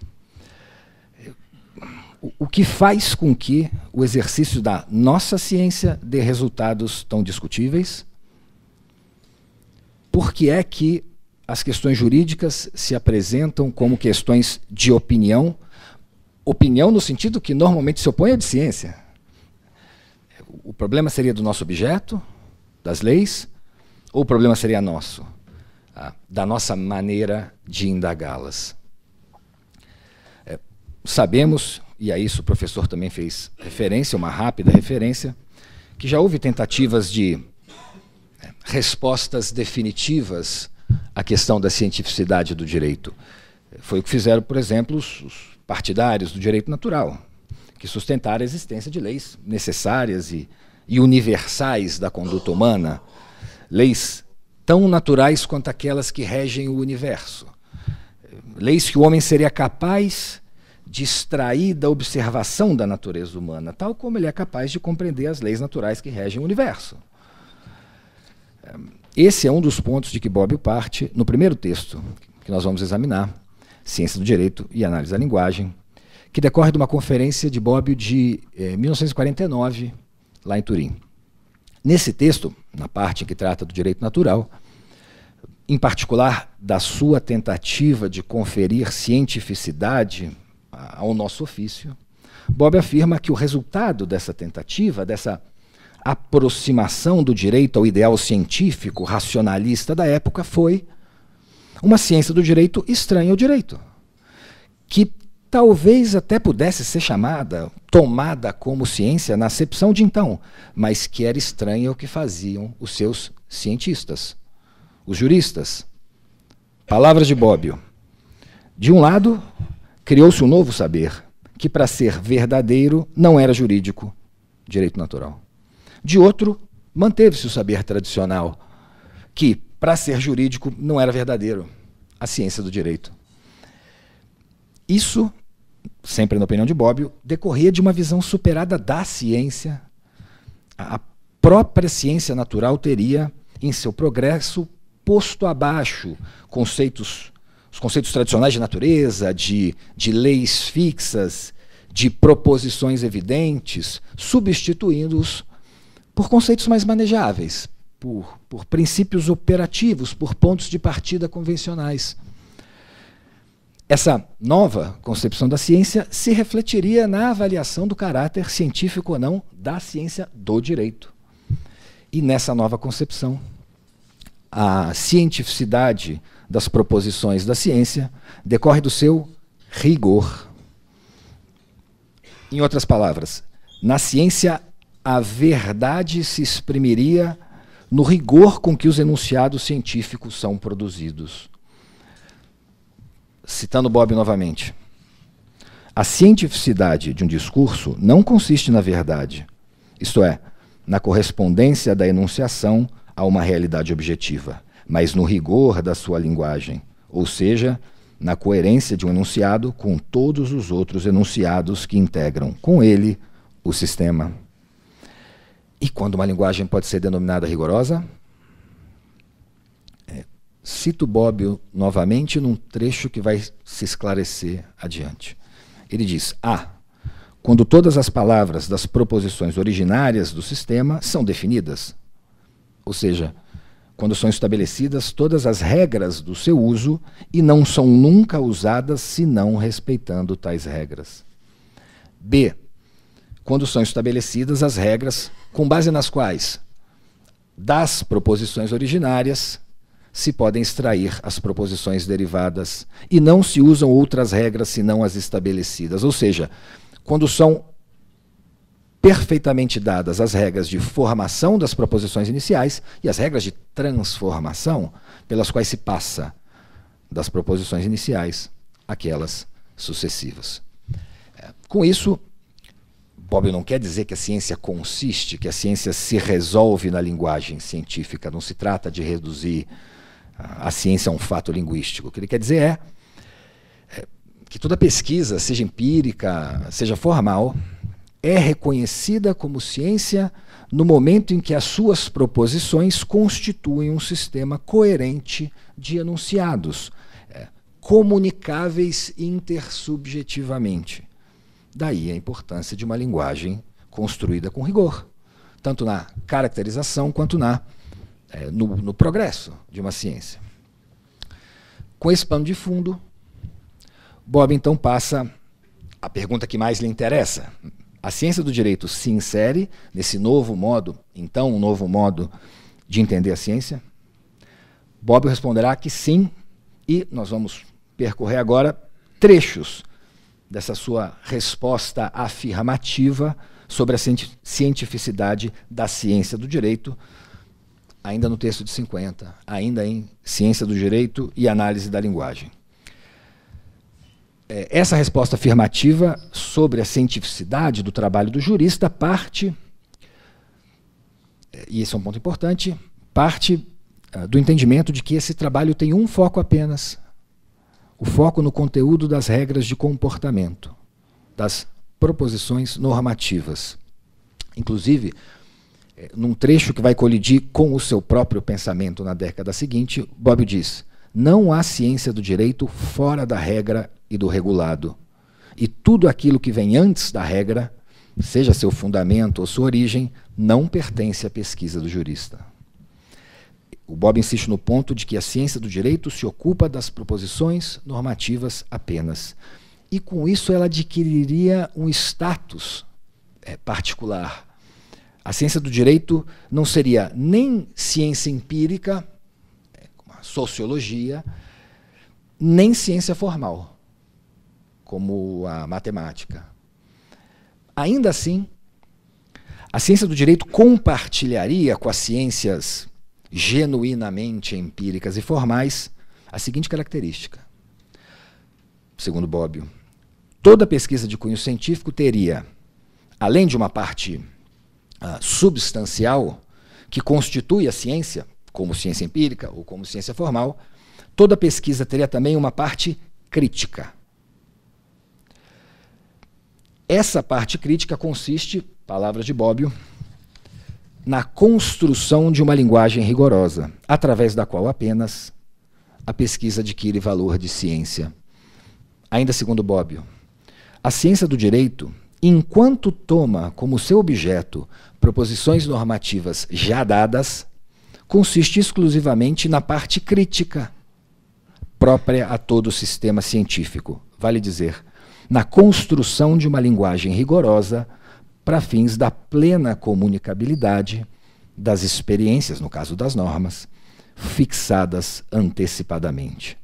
O que faz com que o exercício da nossa ciência dê resultados tão discutíveis? Por que é que as questões jurídicas se apresentam como questões de opinião? Opinião no sentido que normalmente se opõe à de ciência. O problema seria do nosso objeto, das leis, ou o problema seria nosso, da nossa maneira de indagá-las? Sabemos, e a isso o professor também fez referência, uma rápida referência, que já houve tentativas de respostas definitivas à questão da cientificidade do direito. Foi o que fizeram, por exemplo, os partidários do direito natural, que sustentaram a existência de leis necessárias e universais da conduta humana, leis tão naturais quanto aquelas que regem o universo, leis que o homem seria capaz extrair da observação da natureza humana, tal como ele é capaz de compreender as leis naturais que regem o universo. Esse é um dos pontos de que Bobbio parte no primeiro texto que nós vamos examinar, Ciência do Direito e Análise da Linguagem, que decorre de uma conferência de Bobbio de 1949, lá em Turim. Nesse texto, na parte em que trata do direito natural, em particular da sua tentativa de conferir cientificidade ao nosso ofício, Bobbio afirma que o resultado dessa tentativa, dessa aproximação do direito ao ideal científico racionalista da época, foi uma ciência do direito estranha ao direito, que talvez até pudesse ser tomada como ciência na acepção de então, mas que era estranha ao que faziam os seus cientistas, os juristas. Palavras de Bobbio. De um lado, criou-se um novo saber, que para ser verdadeiro não era jurídico, direito natural. De outro, manteve-se o saber tradicional, que para ser jurídico não era verdadeiro, a ciência do direito. Isso, sempre na opinião de Bobbio, decorria de uma visão superada da ciência. A própria ciência natural teria, em seu progresso, posto abaixo os conceitos tradicionais de natureza, de leis fixas, de proposições evidentes, substituindo-os por conceitos mais manejáveis, por princípios operativos, por pontos de partida convencionais. Essa nova concepção da ciência se refletiria na avaliação do caráter científico ou não da ciência do direito. E nessa nova concepção, a cientificidade das proposições da ciência decorre do seu rigor. Em outras palavras, na ciência, a verdade se exprimiria no rigor com que os enunciados científicos são produzidos. Citando Bobbio novamente, a cientificidade de um discurso não consiste na verdade, isto é, na correspondência da enunciação a uma realidade objetiva, mas no rigor da sua linguagem, ou seja, na coerência de um enunciado com todos os outros enunciados que integram com ele o sistema. E quando uma linguagem pode ser denominada rigorosa? Cito Bobbio novamente num trecho que vai se esclarecer adiante. Ele diz: quando todas as palavras das proposições originárias do sistema são definidas, ou seja, quando são estabelecidas todas as regras do seu uso e não são nunca usadas senão respeitando tais regras. B. Quando são estabelecidas as regras com base nas quais, das proposições originárias, se podem extrair as proposições derivadas e não se usam outras regras senão as estabelecidas. Ou seja, quando são perfeitamente dadas as regras de formação das proposições iniciais e as regras de transformação pelas quais se passa das proposições iniciais àquelas sucessivas. Com isso, Bobbio não quer dizer que a ciência consiste, que a ciência se resolve na linguagem científica, não se trata de reduzir a ciência a um fato linguístico. O que ele quer dizer é que toda pesquisa, seja empírica, seja formal, é reconhecida como ciência no momento em que as suas proposições constituem um sistema coerente de enunciados, comunicáveis intersubjetivamente. Daí a importância de uma linguagem construída com rigor, tanto na caracterização quanto no progresso de uma ciência. Com esse pano de fundo, Bobbio então passa à pergunta que mais lhe interessa. A ciência do direito se insere nesse novo modo, então um novo modo de entender a ciência? Bobbio responderá que sim, e nós vamos percorrer agora trechos dessa sua resposta afirmativa sobre a cientificidade da ciência do direito, ainda no texto de 50, ainda em Ciência do Direito e Análise da Linguagem. Essa resposta afirmativa sobre a cientificidade do trabalho do jurista parte, e esse é um ponto importante, parte do entendimento de que esse trabalho tem um foco apenas, o foco no conteúdo das regras de comportamento. das proposições normativas. Inclusive, num trecho que vai colidir com o seu próprio pensamento na década seguinte, Bobbio diz: não há ciência do direito fora da regra e do regulado, e tudo aquilo que vem antes da regra, seja seu fundamento ou sua origem, não pertence à pesquisa do jurista. O Bobbio insiste no ponto de que a ciência do direito se ocupa das proposições normativas apenas, e com isso ela adquiriria um status particular. A ciência do direito não seria nem ciência empírica, como a sociologia, nem ciência formal, como a matemática. Ainda assim, a ciência do direito compartilharia com as ciências genuinamente empíricas e formais a seguinte característica. Segundo Bobbio, toda pesquisa de cunho científico teria, além de uma parte substancial que constitui a ciência, como ciência empírica ou como ciência formal, toda pesquisa teria também uma parte crítica. Essa parte crítica consiste, palavras de Bobbio, na construção de uma linguagem rigorosa, através da qual apenas a pesquisa adquire valor de ciência. Ainda segundo Bobbio, a ciência do direito, enquanto toma como seu objeto proposições normativas já dadas, consiste exclusivamente na parte crítica, própria a todo o sistema científico, vale dizer, na construção de uma linguagem rigorosa para fins da plena comunicabilidade das experiências, no caso das normas, fixadas antecipadamente.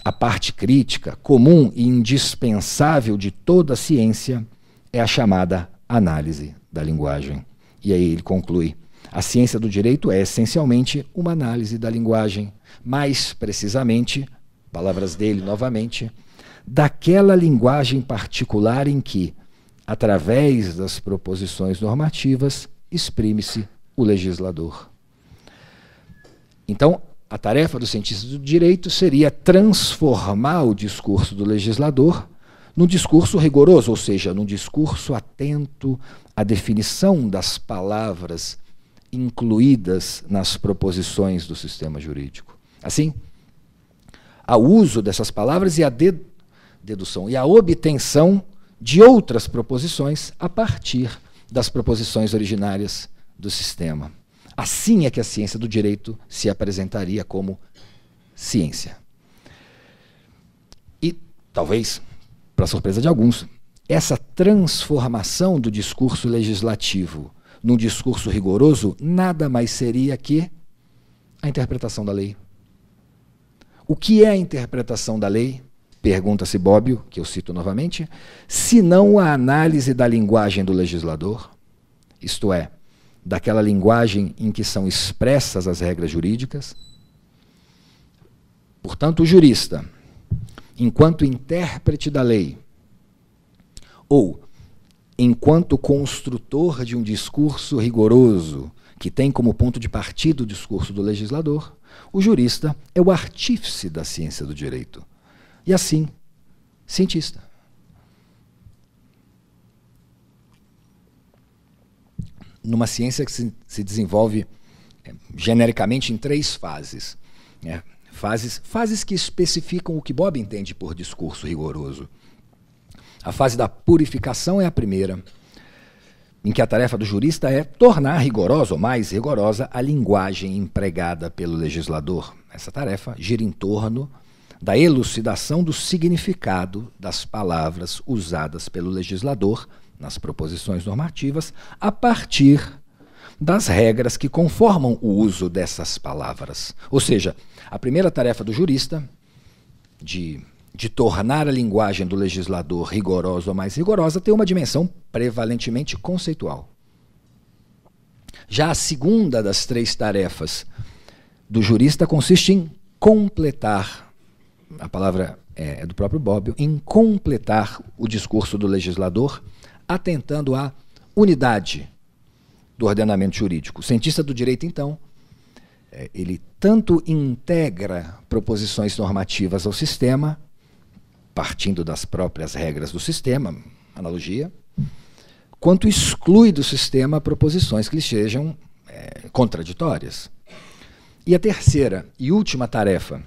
A parte crítica, comum e indispensável de toda a ciência, é a chamada análise da linguagem. E aí ele conclui: a ciência do direito é essencialmente uma análise da linguagem, mais precisamente, palavras dele novamente, daquela linguagem particular em que, através das proposições normativas, exprime-se o legislador. Então, a tarefa do cientista do direito seria transformar o discurso do legislador num discurso rigoroso, ou seja, num discurso atento à definição das palavras incluídas nas proposições do sistema jurídico. Assim, ao uso dessas palavras e a dedução e a obtenção de outras proposições a partir das proposições originárias do sistema. Assim é que a ciência do direito se apresentaria como ciência. E, talvez, para surpresa de alguns, essa transformação do discurso legislativo num discurso rigoroso nada mais seria que a interpretação da lei. O que é a interpretação da lei? Pergunta-se Bobbio, que eu cito novamente, senão a análise da linguagem do legislador, isto é, daquela linguagem em que são expressas as regras jurídicas. Portanto, o jurista, enquanto intérprete da lei, ou enquanto construtor de um discurso rigoroso, que tem como ponto de partida o discurso do legislador, o jurista é o artífice da ciência do direito. E assim, cientista. Numa ciência que se desenvolve genericamente em 3 fases. Fases que especificam o que Bobbio entende por discurso rigoroso. A fase da purificação é a primeira, em que a tarefa do jurista é tornar rigorosa ou mais rigorosa a linguagem empregada pelo legislador. Essa tarefa gira em torno da elucidação do significado das palavras usadas pelo legislador nas proposições normativas, a partir das regras que conformam o uso dessas palavras. Ou seja, a primeira tarefa do jurista, de tornar a linguagem do legislador rigorosa ou mais rigorosa, tem uma dimensão prevalentemente conceitual. Já a segunda das 3 tarefas do jurista consiste em completar, a palavra é do próprio Bobbio, em completar o discurso do legislador, atentando à unidade do ordenamento jurídico. O cientista do direito, então, ele tanto integra proposições normativas ao sistema, partindo das próprias regras do sistema, analogia, quanto exclui do sistema proposições que lhe sejam contraditórias. E a terceira e última tarefa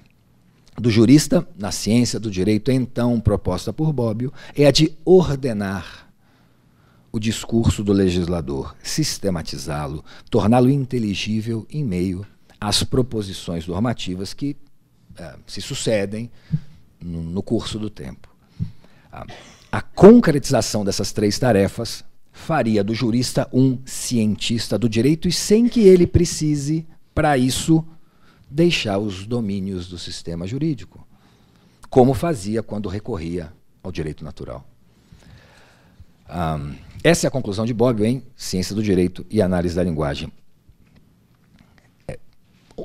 do jurista, na ciência do direito então proposta por Bobbio, é a de ordenar o discurso do legislador, sistematizá-lo, torná-lo inteligível em meio às proposições normativas que se sucedem no curso do tempo. A concretização dessas três tarefas faria do jurista um cientista do direito e sem que ele precise, para isso, deixar os domínios do sistema jurídico, como fazia quando recorria ao direito natural. Essa é a conclusão de Bobbio em Ciência do Direito e Análise da Linguagem.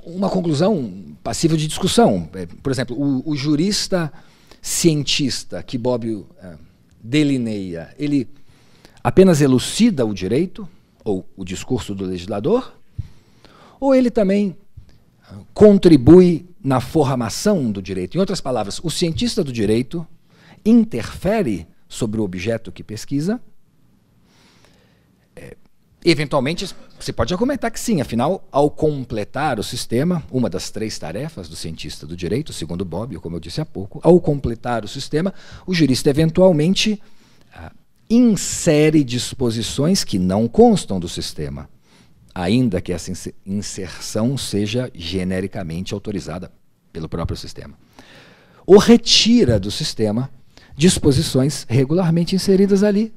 Uma conclusão passível de discussão. Por exemplo, o jurista cientista que Bobbio delineia, ele apenas elucida o direito, ou o discurso do legislador, ou ele também contribui na formação do direito? Em outras palavras, o cientista do direito interfere sobre o objeto que pesquisa? Eventualmente, você pode argumentar que sim, afinal, ao completar o sistema, uma das três tarefas do cientista do direito, segundo Bobbio, como eu disse há pouco, ao completar o sistema, o jurista eventualmente insere disposições que não constam do sistema, ainda que essa inserção seja genericamente autorizada pelo próprio sistema. Ou retira do sistema disposições regularmente inseridas ali,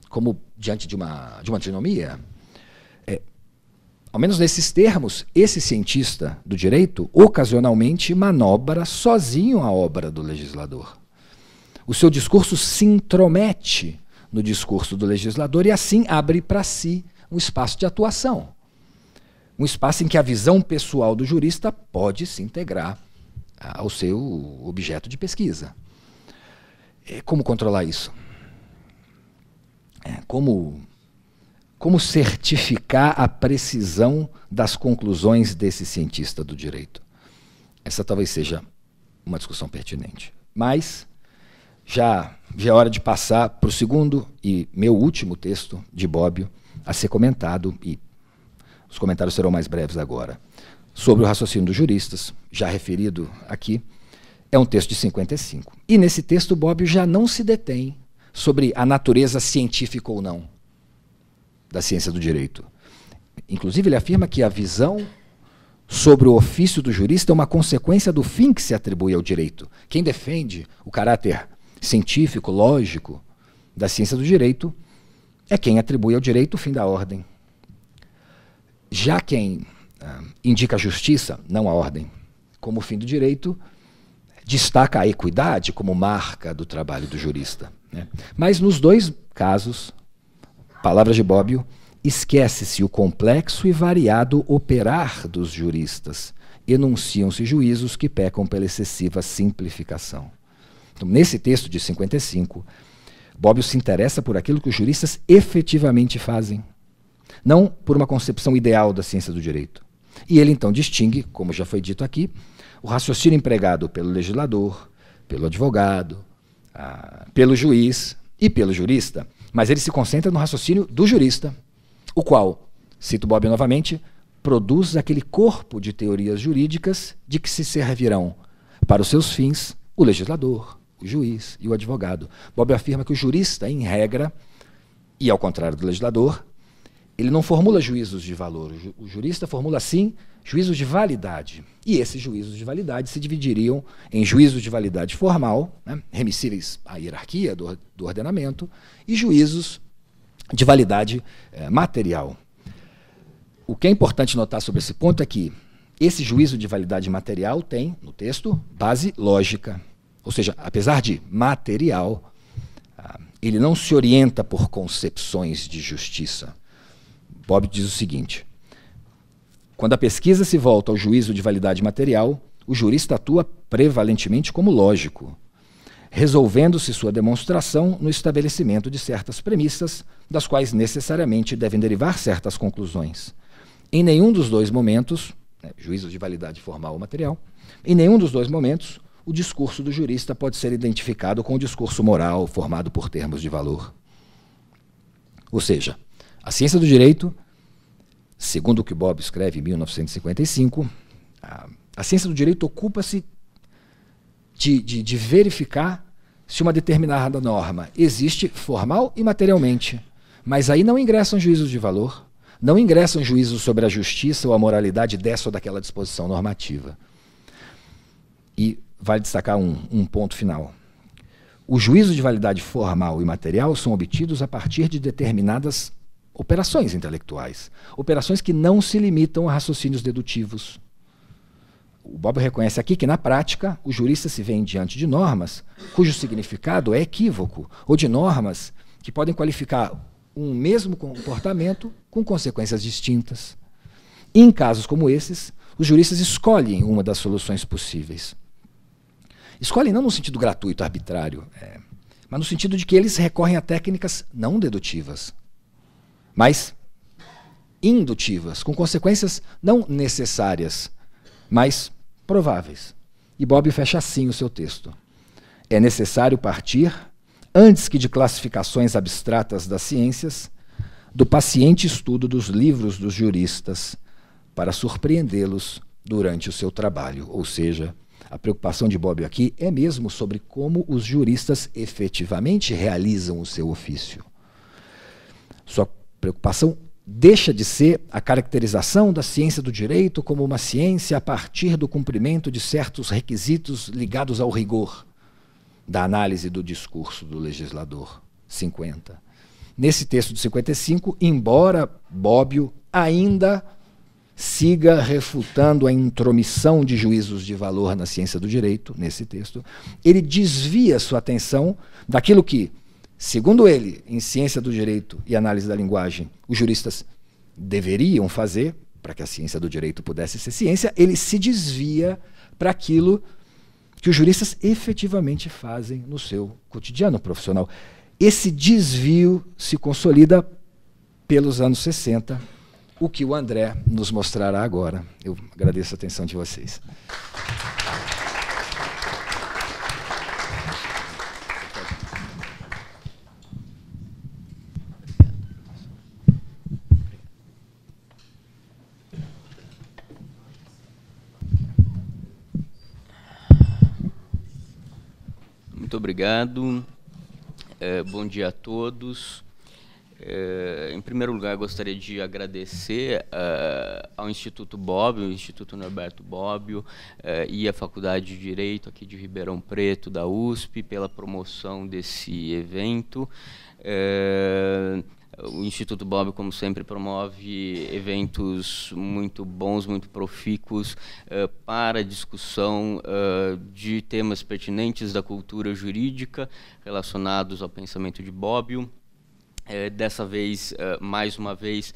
como diante de uma antinomia. Ao menos nesses termos, esse cientista do direito ocasionalmente manobra sozinho a obra do legislador. O seu discurso se intromete no discurso do legislador e assim abre para si um espaço de atuação, um espaço em que a visão pessoal do jurista pode se integrar ao seu objeto de pesquisa. Como controlar isso? Como certificar a precisão das conclusões desse cientista do direito? Essa talvez seja uma discussão pertinente. Mas já é hora de passar para o segundo e meu último texto de Bobbio a ser comentado, e os comentários serão mais breves agora. Sobre o raciocínio dos juristas, já referido aqui, é um texto de 55. E nesse texto, Bobbio já não se detém sobre a natureza científica ou não da ciência do direito. Inclusive, ele afirma que a visão sobre o ofício do jurista é uma consequência do fim que se atribui ao direito. Quem defende o caráter científico, lógico, da ciência do direito é quem atribui ao direito o fim da ordem. Já quem indica a justiça, não a ordem, como fim do direito, destaca a equidade como marca do trabalho do jurista, né? Mas nos dois casos, palavras de Bobbio, esquece-se o complexo e variado operar dos juristas. Enunciam-se juízos que pecam pela excessiva simplificação. Então, nesse texto de 55, Bobbio se interessa por aquilo que os juristas efetivamente fazem, não por uma concepção ideal da ciência do direito. E ele então distingue, como já foi dito aqui, o raciocínio empregado pelo legislador, pelo advogado, pelo juiz e pelo jurista, mas ele se concentra no raciocínio do jurista, o qual, cito Bobbio novamente, produz aquele corpo de teorias jurídicas de que se servirão para os seus fins o legislador, o juiz e o advogado. Bobbio afirma que o jurista, em regra, e ao contrário do legislador, ele não formula juízos de valor. O jurista formula, sim, juízos de validade. E esses juízos de validade se dividiriam em juízos de validade formal, né, remissíveis à hierarquia do ordenamento, e juízos de validade material. O que é importante notar sobre esse ponto é que esse juízo de validade material tem, no texto, base lógica. Ou seja, apesar de material, ele não se orienta por concepções de justiça. Bobbio diz o seguinte: quando a pesquisa se volta ao juízo de validade material, o jurista atua prevalentemente como lógico, resolvendo-se sua demonstração no estabelecimento de certas premissas, das quais necessariamente devem derivar certas conclusões. Em nenhum dos dois momentos, juízo de validade formal ou material, em nenhum dos dois momentos, o discurso do jurista pode ser identificado com o discurso moral formado por termos de valor. Ou seja, a ciência do direito, segundo o que Bobbio escreve em 1955, a ciência do direito ocupa-se de verificar se uma determinada norma existe formal e materialmente, mas aí não ingressam juízos de valor, não ingressam juízos sobre a justiça ou a moralidade dessa ou daquela disposição normativa. E vale destacar um ponto final. Os juízos de validade formal e material são obtidos a partir de determinadas operações intelectuais, operações que não se limitam a raciocínios dedutivos. O Bobbio reconhece aqui que, na prática, os juristas se veem diante de normas cujo significado é equívoco, ou de normas que podem qualificar um mesmo comportamento com consequências distintas. E, em casos como esses, os juristas escolhem uma das soluções possíveis. Escolhem não no sentido gratuito, arbitrário, mas no sentido de que eles recorrem a técnicas não dedutivas, mas indutivas, com consequências não necessárias, mas prováveis. E Bobbio fecha assim o seu texto. É necessário partir, antes que de classificações abstratas das ciências, do paciente estudo dos livros dos juristas, para surpreendê-los durante o seu trabalho. Ou seja, a preocupação de Bobbio aqui é mesmo sobre como os juristas efetivamente realizam o seu ofício. Sua preocupação deixa de ser a caracterização da ciência do direito como uma ciência a partir do cumprimento de certos requisitos ligados ao rigor da análise do discurso do legislador. 50. Nesse texto de 55, embora Bobbio ainda siga refutando a intromissão de juízos de valor na ciência do direito, nesse texto, ele desvia sua atenção daquilo que, segundo ele, em ciência do direito e análise da linguagem, os juristas deveriam fazer, para que a ciência do direito pudesse ser ciência, ele se desvia para aquilo que os juristas efetivamente fazem no seu cotidiano profissional. Esse desvio se consolida pelos anos 60, o que o André nos mostrará agora. Eu agradeço a atenção de vocês. Muito obrigado. Bom dia a todos. Em primeiro lugar, gostaria de agradecer ao Instituto Bobbio, o Instituto Norberto Bobbio e a Faculdade de Direito aqui de Ribeirão Preto, da USP, pela promoção desse evento. O Instituto Bobbio, como sempre, promove eventos muito bons, muito profícuos para a discussão de temas pertinentes da cultura jurídica relacionados ao pensamento de Bobbio. Dessa vez, mais uma vez,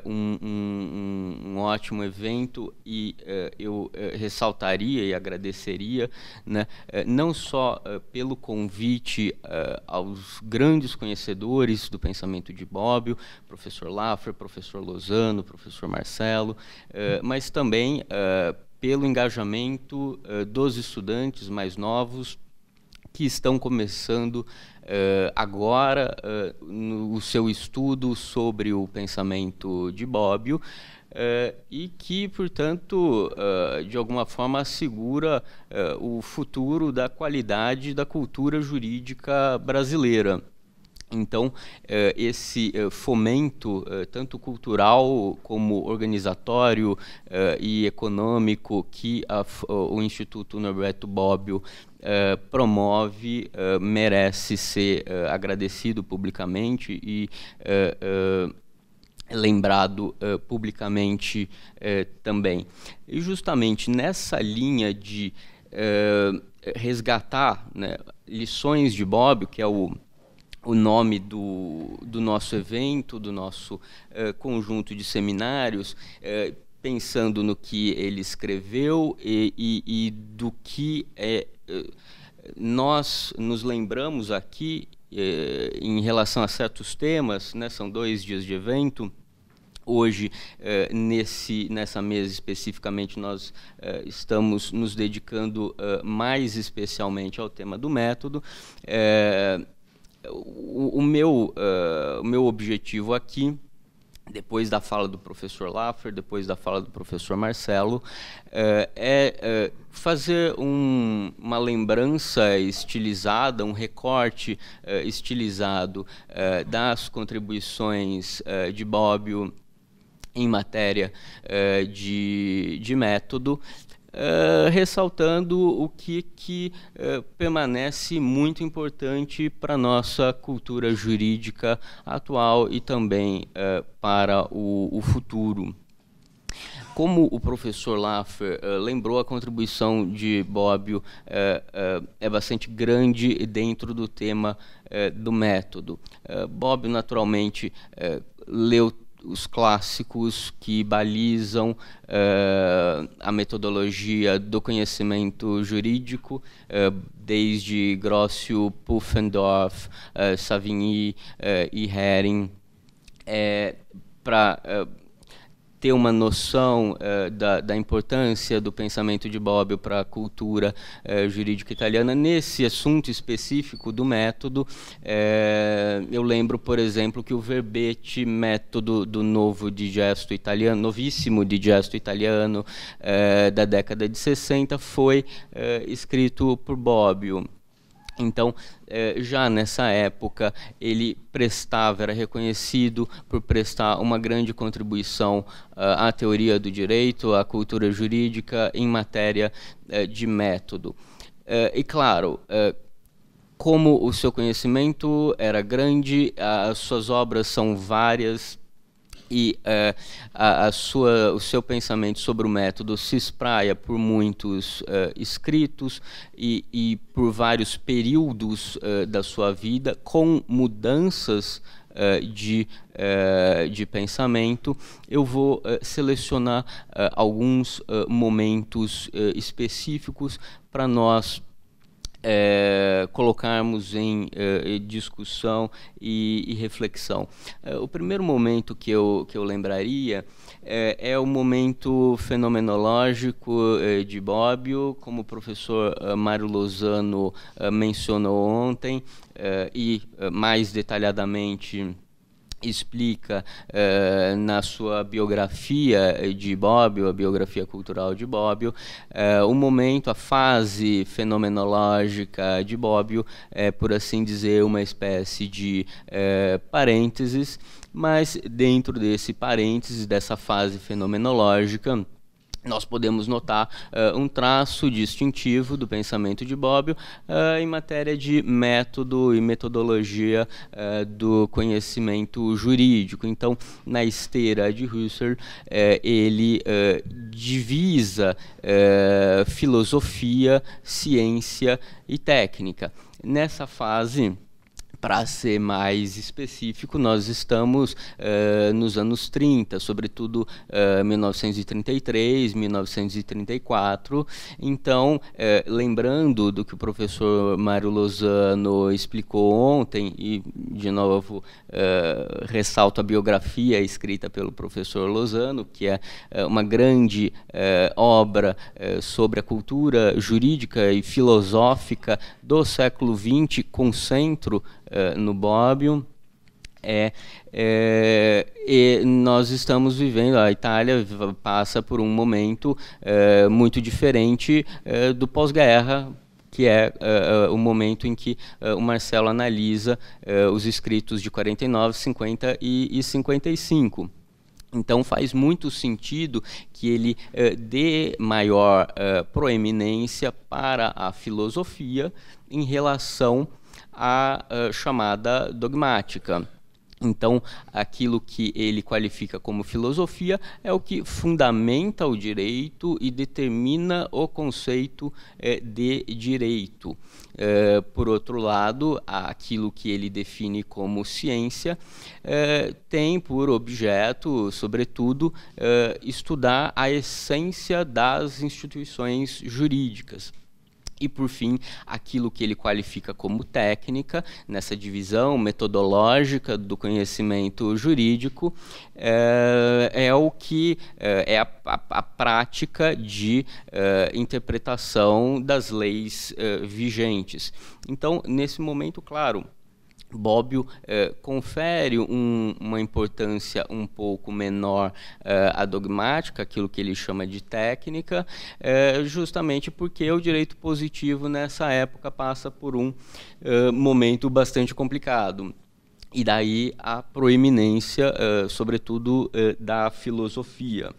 um ótimo evento, e eu ressaltaria e agradeceria, né, não só pelo convite aos grandes conhecedores do pensamento de Bobbio, professor Laffer, professor Lozano, professor Marcelo, mas também pelo engajamento dos estudantes mais novos que estão começando agora no seu estudo sobre o pensamento de Bobbio e que, portanto, de alguma forma assegura o futuro da qualidade da cultura jurídica brasileira. Então, esse fomento, tanto cultural como organizatório e econômico, que o Instituto Norberto Bobbio promove, merece ser agradecido publicamente e lembrado publicamente também. E justamente nessa linha de resgatar, né, lições de Bobbio, que é o nome do nosso evento, do nosso conjunto de seminários, pensando no que ele escreveu e do que nós nos lembramos aqui em relação a certos temas, né, são 2 dias de evento, Hoje, nessa mesa especificamente, nós estamos nos dedicando mais especialmente ao tema do método. O meu objetivo aqui, depois da fala do professor Laffer, depois da fala do professor Marcelo, é fazer uma lembrança estilizada, um recorte estilizado das contribuições de Bobbio em matéria de método, ressaltando o que permanece muito importante para a nossa cultura jurídica atual e também para o futuro. Como o professor Laffer lembrou, a contribuição de Bobbio é bastante grande dentro do tema do método. Bobbio, naturalmente, leu os clássicos que balizam a metodologia do conhecimento jurídico, desde Grocio, Pufendorf, Savigny e Hering, para ter uma noção da importância do pensamento de Bobbio para a cultura jurídica italiana. Nesse assunto específico do método, eu lembro, por exemplo, que o verbete método do novo digesto italiano, novíssimo digesto italiano da década de 60, foi escrito por Bobbio. Então, já nessa época, ele era reconhecido por prestar uma grande contribuição à teoria do direito, à cultura jurídica em matéria de método. E, claro, como o seu conhecimento era grande, as suas obras são várias, e o seu pensamento sobre o método se espraia por muitos escritos e por vários períodos da sua vida, com mudanças de pensamento. Eu vou selecionar alguns momentos específicos para nós colocarmos em discussão e reflexão. O primeiro momento que eu lembraria é o momento fenomenológico de Bobbio, como o professor Mário Lozano mencionou ontem, e mais detalhadamente explica na sua biografia de Bobbio, a biografia cultural de Bobbio, o momento, a fase fenomenológica de Bobbio, por assim dizer, uma espécie de parênteses, mas dentro desse parênteses, dessa fase fenomenológica, nós podemos notar um traço distintivo do pensamento de Bobbio em matéria de método e metodologia do conhecimento jurídico. Então, na esteira de Husserl, ele divisa filosofia, ciência e técnica. Nessa fase, para ser mais específico, nós estamos nos anos 30, sobretudo 1933, 1934. Então, lembrando do que o professor Mário Lozano explicou ontem, e, de novo, ressalto a biografia escrita pelo professor Lozano, que é uma grande obra sobre a cultura jurídica e filosófica do século XX, com centro no Bobbio, e nós estamos vivendo, a Itália passa por um momento muito diferente do pós-guerra, que é o momento em que o Marcelo analisa os escritos de 49, 50 e 55. Então, faz muito sentido que ele dê maior proeminência para a filosofia em relação à chamada dogmática. Então, aquilo que ele qualifica como filosofia é o que fundamenta o direito e determina o conceito de direito. Por outro lado, aquilo que ele define como ciência tem por objeto, sobretudo, estudar a essência das instituições jurídicas. E, por fim, aquilo que ele qualifica como técnica, nessa divisão metodológica do conhecimento jurídico, é o que é a prática de interpretação das leis vigentes. Então, nesse momento, claro, Bobbio confere uma importância um pouco menor à dogmática, aquilo que ele chama de técnica, justamente porque o direito positivo nessa época passa por um momento bastante complicado. E daí a proeminência, sobretudo, da filosofia.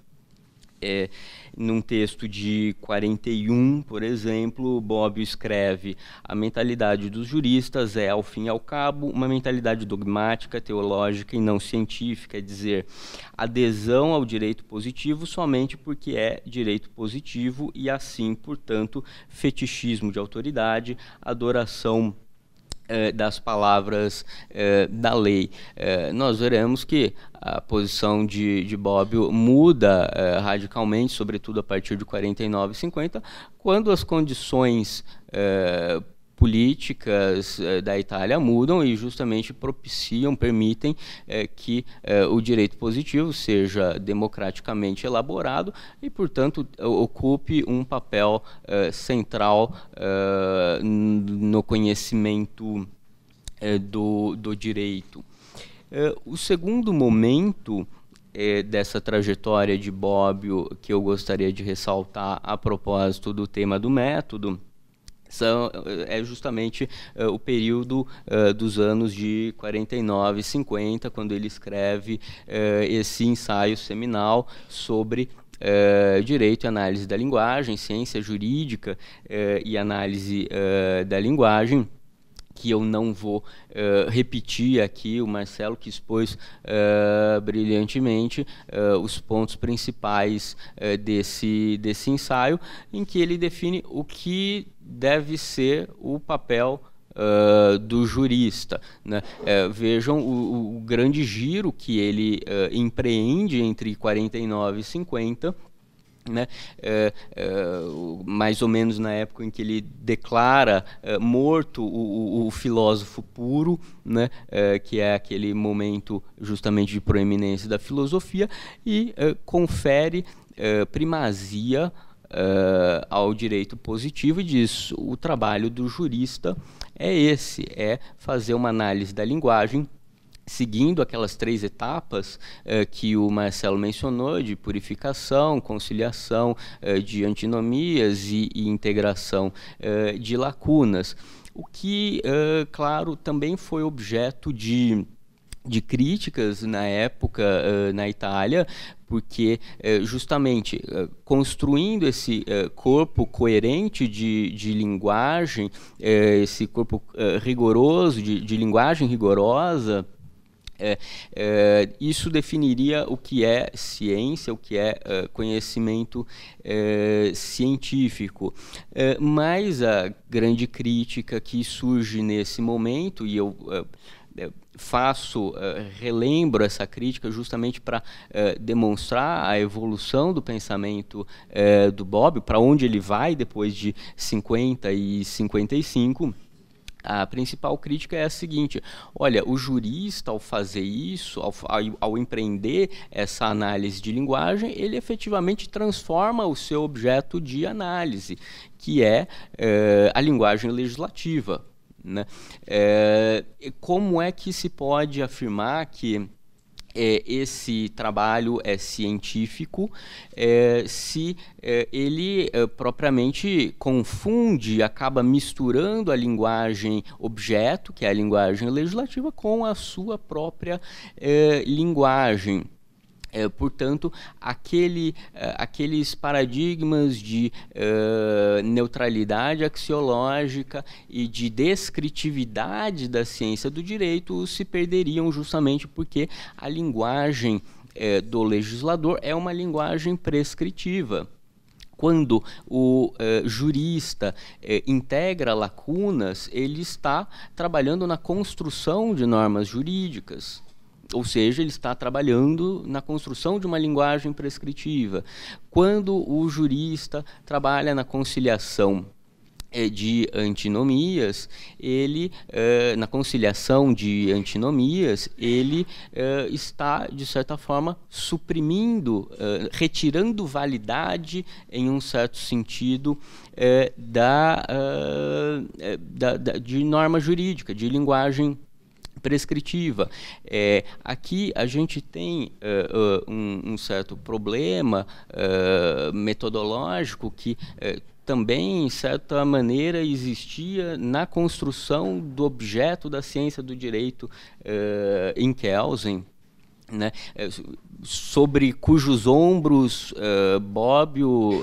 Num texto de 41, por exemplo, Bobbio escreve: a mentalidade dos juristas é, ao fim e ao cabo, uma mentalidade dogmática, teológica e não científica, é dizer, adesão ao direito positivo somente porque é direito positivo e, assim, portanto, fetichismo de autoridade, adoração das palavras da lei. Nós veremos que a posição de Bobbio muda radicalmente, sobretudo a partir de 49 e 50, quando as condições políticas da Itália mudam e justamente propiciam, permitem que o direito positivo seja democraticamente elaborado e, portanto, ocupe um papel central no conhecimento do direito. O segundo momento dessa trajetória de Bobbio que eu gostaria de ressaltar a propósito do tema do método é justamente o período dos anos de 49 e 50, quando ele escreve esse ensaio seminal sobre direito e análise da linguagem, ciência jurídica e análise da linguagem, que eu não vou repetir aqui, o Marcelo que expôs brilhantemente os pontos principais desse ensaio, em que ele define o que deve ser o papel do jurista, né? Vejam o grande giro que ele empreende entre 49 e 50, né? Mais ou menos na época em que ele declara morto o filósofo puro, né? Que é aquele momento justamente de proeminência da filosofia, e confere primazia ao direito positivo e diz: o trabalho do jurista é esse, é fazer uma análise da linguagem seguindo aquelas 3 etapas que o Marcelo mencionou, de purificação, conciliação de antinomias e integração de lacunas. O que, claro, também foi objeto de críticas na época na Itália, porque justamente construindo esse corpo coerente de linguagem, esse corpo rigoroso, de linguagem rigorosa, isso definiria o que é ciência, o que é conhecimento científico. Mas a grande crítica que surge nesse momento, e eu relembro essa crítica justamente para demonstrar a evolução do pensamento do Bobbio, para onde ele vai depois de 50 e 55, a principal crítica é a seguinte: olha, o jurista, ao fazer isso, ao empreender essa análise de linguagem, ele efetivamente transforma o seu objeto de análise, que é a linguagem legislativa, né? Como é que se pode afirmar que esse trabalho é científico se ele propriamente confunde, acaba misturando a linguagem objeto, que é a linguagem legislativa, com a sua própria linguagem? Portanto, aqueles paradigmas de neutralidade axiológica e de descritividade da ciência do direito se perderiam justamente porque a linguagem do legislador é uma linguagem prescritiva. Quando o jurista integra lacunas, ele está trabalhando na construção de normas jurídicas. Ou seja, ele está trabalhando na construção de uma linguagem prescritiva. Quando o jurista trabalha na conciliação de antinomias, ele, na conciliação de antinomias, ele está, de certa forma, suprimindo, retirando validade, em um certo sentido, de norma jurídica, de linguagem prescritiva. Aqui a gente tem um certo problema metodológico que também, em certa maneira, existia na construção do objeto da ciência do direito em Kelsen, né, sobre cujos ombros Bobbio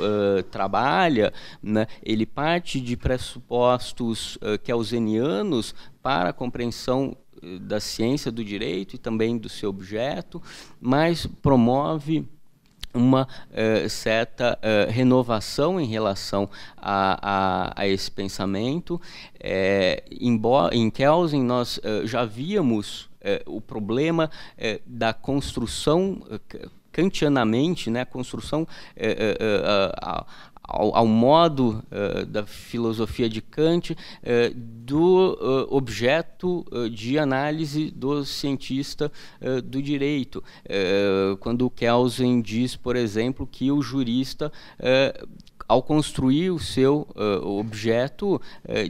trabalha, né. Ele parte de pressupostos kelsenianos para a compreensão da ciência do direito e também do seu objeto, mas promove uma certa renovação em relação a esse pensamento. Em Kelsen nós já víamos o problema da construção kantianamente, né, a construção ao modo da filosofia de Kant, do objeto de análise do cientista do direito. Quando Kelsen diz, por exemplo, que o jurista, ao construir o seu objeto,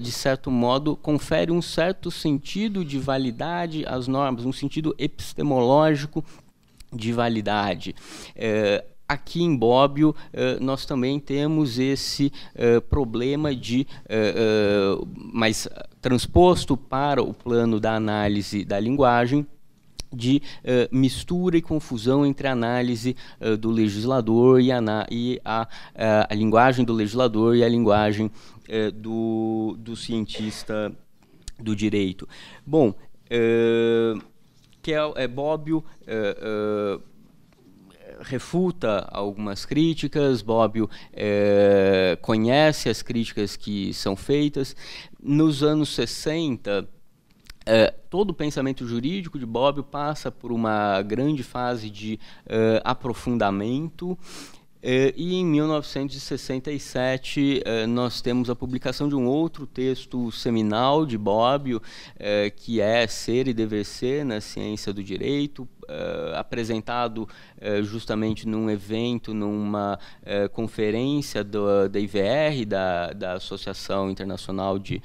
de certo modo, confere um certo sentido de validade às normas, um sentido epistemológico de validade. Aqui em Bobbio, nós também temos esse problema mas transposto para o plano da análise da linguagem, de mistura e confusão entre a análise do legislador e a linguagem do legislador e a linguagem do cientista do direito. Bom, Bobbio refuta algumas críticas, Bobbio conhece as críticas que são feitas. Nos anos 60, todo o pensamento jurídico de Bobbio passa por uma grande fase de aprofundamento, e em 1967 nós temos a publicação de um outro texto seminal de Bobbio, que é Ser e Dever Ser na Ciência do Direito, apresentado justamente num evento, numa conferência da IVR, da Associação Internacional de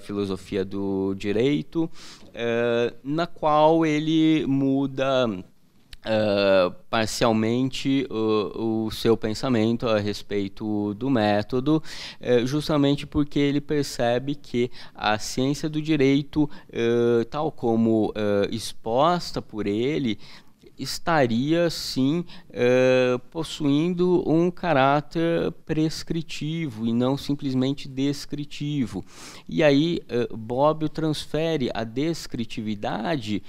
Filosofia do Direito, na qual ele muda parcialmente o seu pensamento a respeito do método, justamente porque ele percebe que a ciência do direito, tal como exposta por ele, estaria, sim, possuindo um caráter prescritivo e não simplesmente descritivo. E aí, Bobbio transfere a descritividade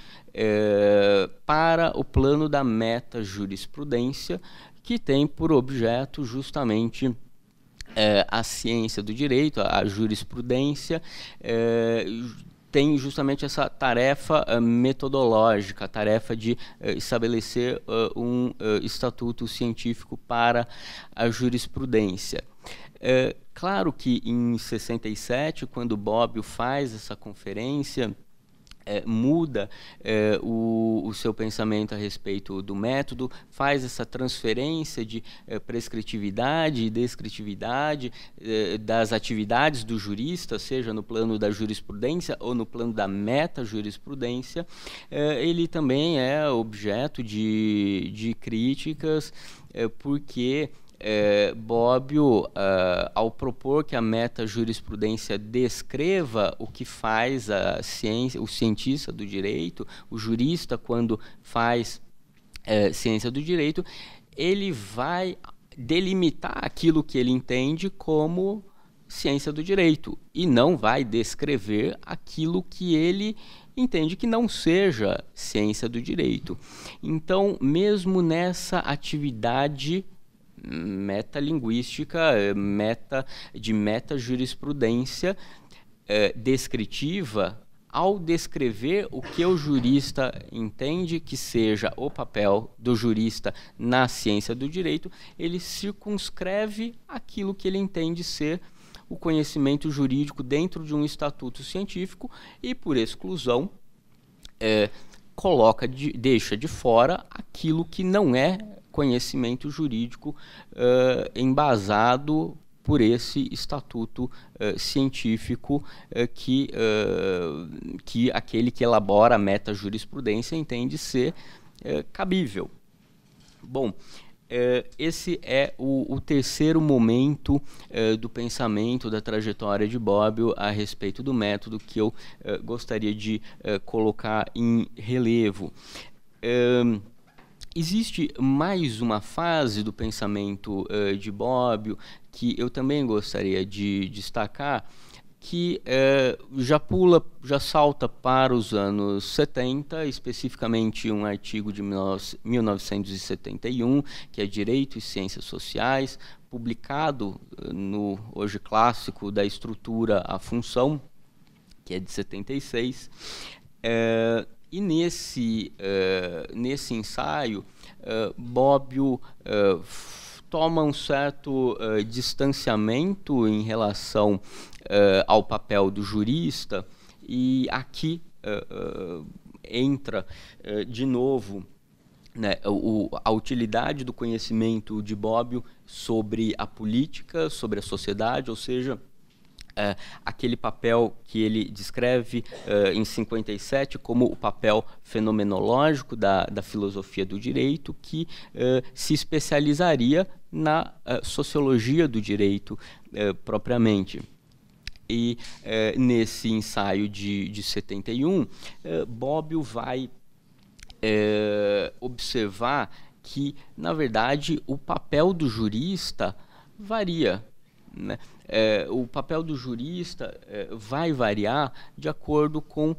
para o plano da metajurisprudência, que tem por objeto justamente a ciência do direito, a jurisprudência, tem justamente essa tarefa metodológica, a tarefa de estabelecer um estatuto científico para a jurisprudência. Claro que em 67, quando Bobbio faz essa conferência, muda o seu pensamento a respeito do método, faz essa transferência de prescritividade e descritividade das atividades do jurista, seja no plano da jurisprudência ou no plano da metajurisprudência. Ele também é objeto de críticas, porque Bobbio, ao propor que a metajurisprudência descreva o que faz a ciência, o cientista do direito, o jurista, quando faz ciência do direito, ele vai delimitar aquilo que ele entende como ciência do direito e não vai descrever aquilo que ele entende que não seja ciência do direito. Então, mesmo nessa atividade metalinguística, de metajurisprudência descritiva, ao descrever o que o jurista entende que seja o papel do jurista na ciência do direito, ele circunscreve aquilo que ele entende ser o conhecimento jurídico dentro de um estatuto científico e, por exclusão, deixa de fora aquilo que não é conhecimento jurídico embasado por esse estatuto científico que aquele que elabora a meta-jurisprudência entende ser cabível. Bom, esse é o terceiro momento do pensamento, da trajetória de Bobbio a respeito do método que eu gostaria de colocar em relevo. Existe mais uma fase do pensamento de Bobbio que eu também gostaria de destacar, que já salta para os anos 70, especificamente um artigo de 1971, que é Direito e Ciências Sociais, publicado no hoje clássico da estrutura à função, que é de 76. E nesse ensaio, Bobbio toma um certo distanciamento em relação ao papel do jurista, e aqui entra de novo, né, a utilidade do conhecimento de Bobbio sobre a política, sobre a sociedade, ou seja, aquele papel que ele descreve em 57 como o papel fenomenológico da filosofia do direito, que se especializaria na sociologia do direito propriamente. E nesse ensaio de 71, Bobbio vai observar que, na verdade, o papel do jurista varia, né? O papel do jurista vai variar de acordo com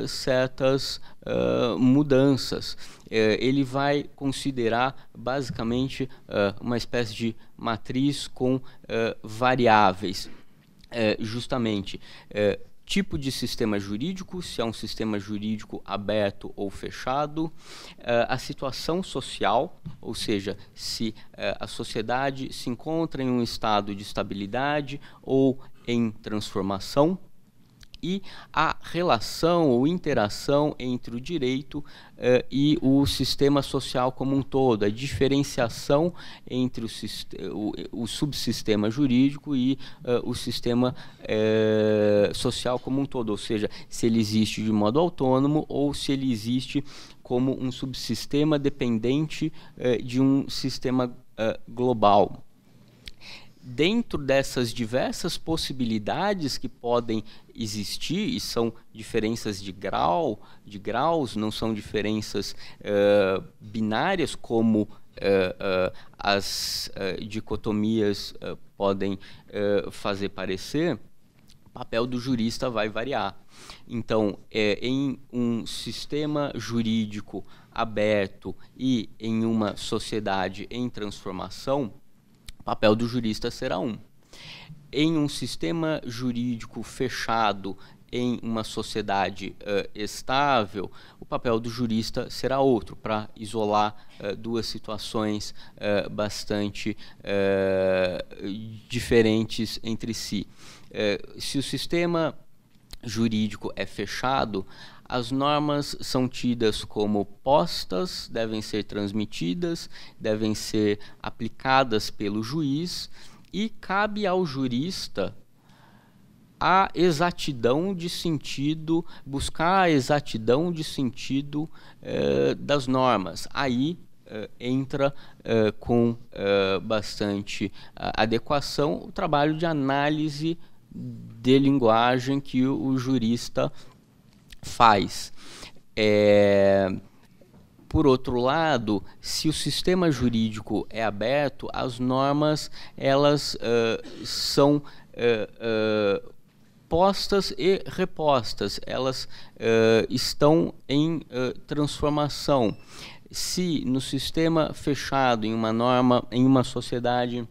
certas mudanças. Ele vai considerar basicamente uma espécie de matriz com variáveis, justamente tipo de sistema jurídico, se é um sistema jurídico aberto ou fechado, a situação social, ou seja, se a sociedade se encontra em um estado de estabilidade ou em transformação, e a relação ou interação entre o direito e o sistema social como um todo, a diferenciação entre o subsistema jurídico e o sistema social como um todo, ou seja, se ele existe de modo autônomo ou se ele existe como um subsistema dependente de um sistema global. Dentro dessas diversas possibilidades que podem existir, e são diferenças de graus, não são diferenças binárias como as dicotomias podem fazer parecer, o papel do jurista vai variar. Então, em um sistema jurídico aberto e em uma sociedade em transformação, o papel do jurista será um. Em um sistema jurídico fechado, em uma sociedade estável, o papel do jurista será outro, para isolar duas situações bastante diferentes entre si. Se o sistema jurídico é fechado, as normas são tidas como postas, devem ser transmitidas, devem ser aplicadas pelo juiz, e cabe ao jurista a exatidão de sentido, buscar a exatidão de sentido das normas. Aí entra com bastante adequação o trabalho de análise de linguagem que o jurista faz. Por outro lado, se o sistema jurídico é aberto, as normas elas são postas e repostas, elas estão em transformação. Se no sistema fechado, em uma sociedade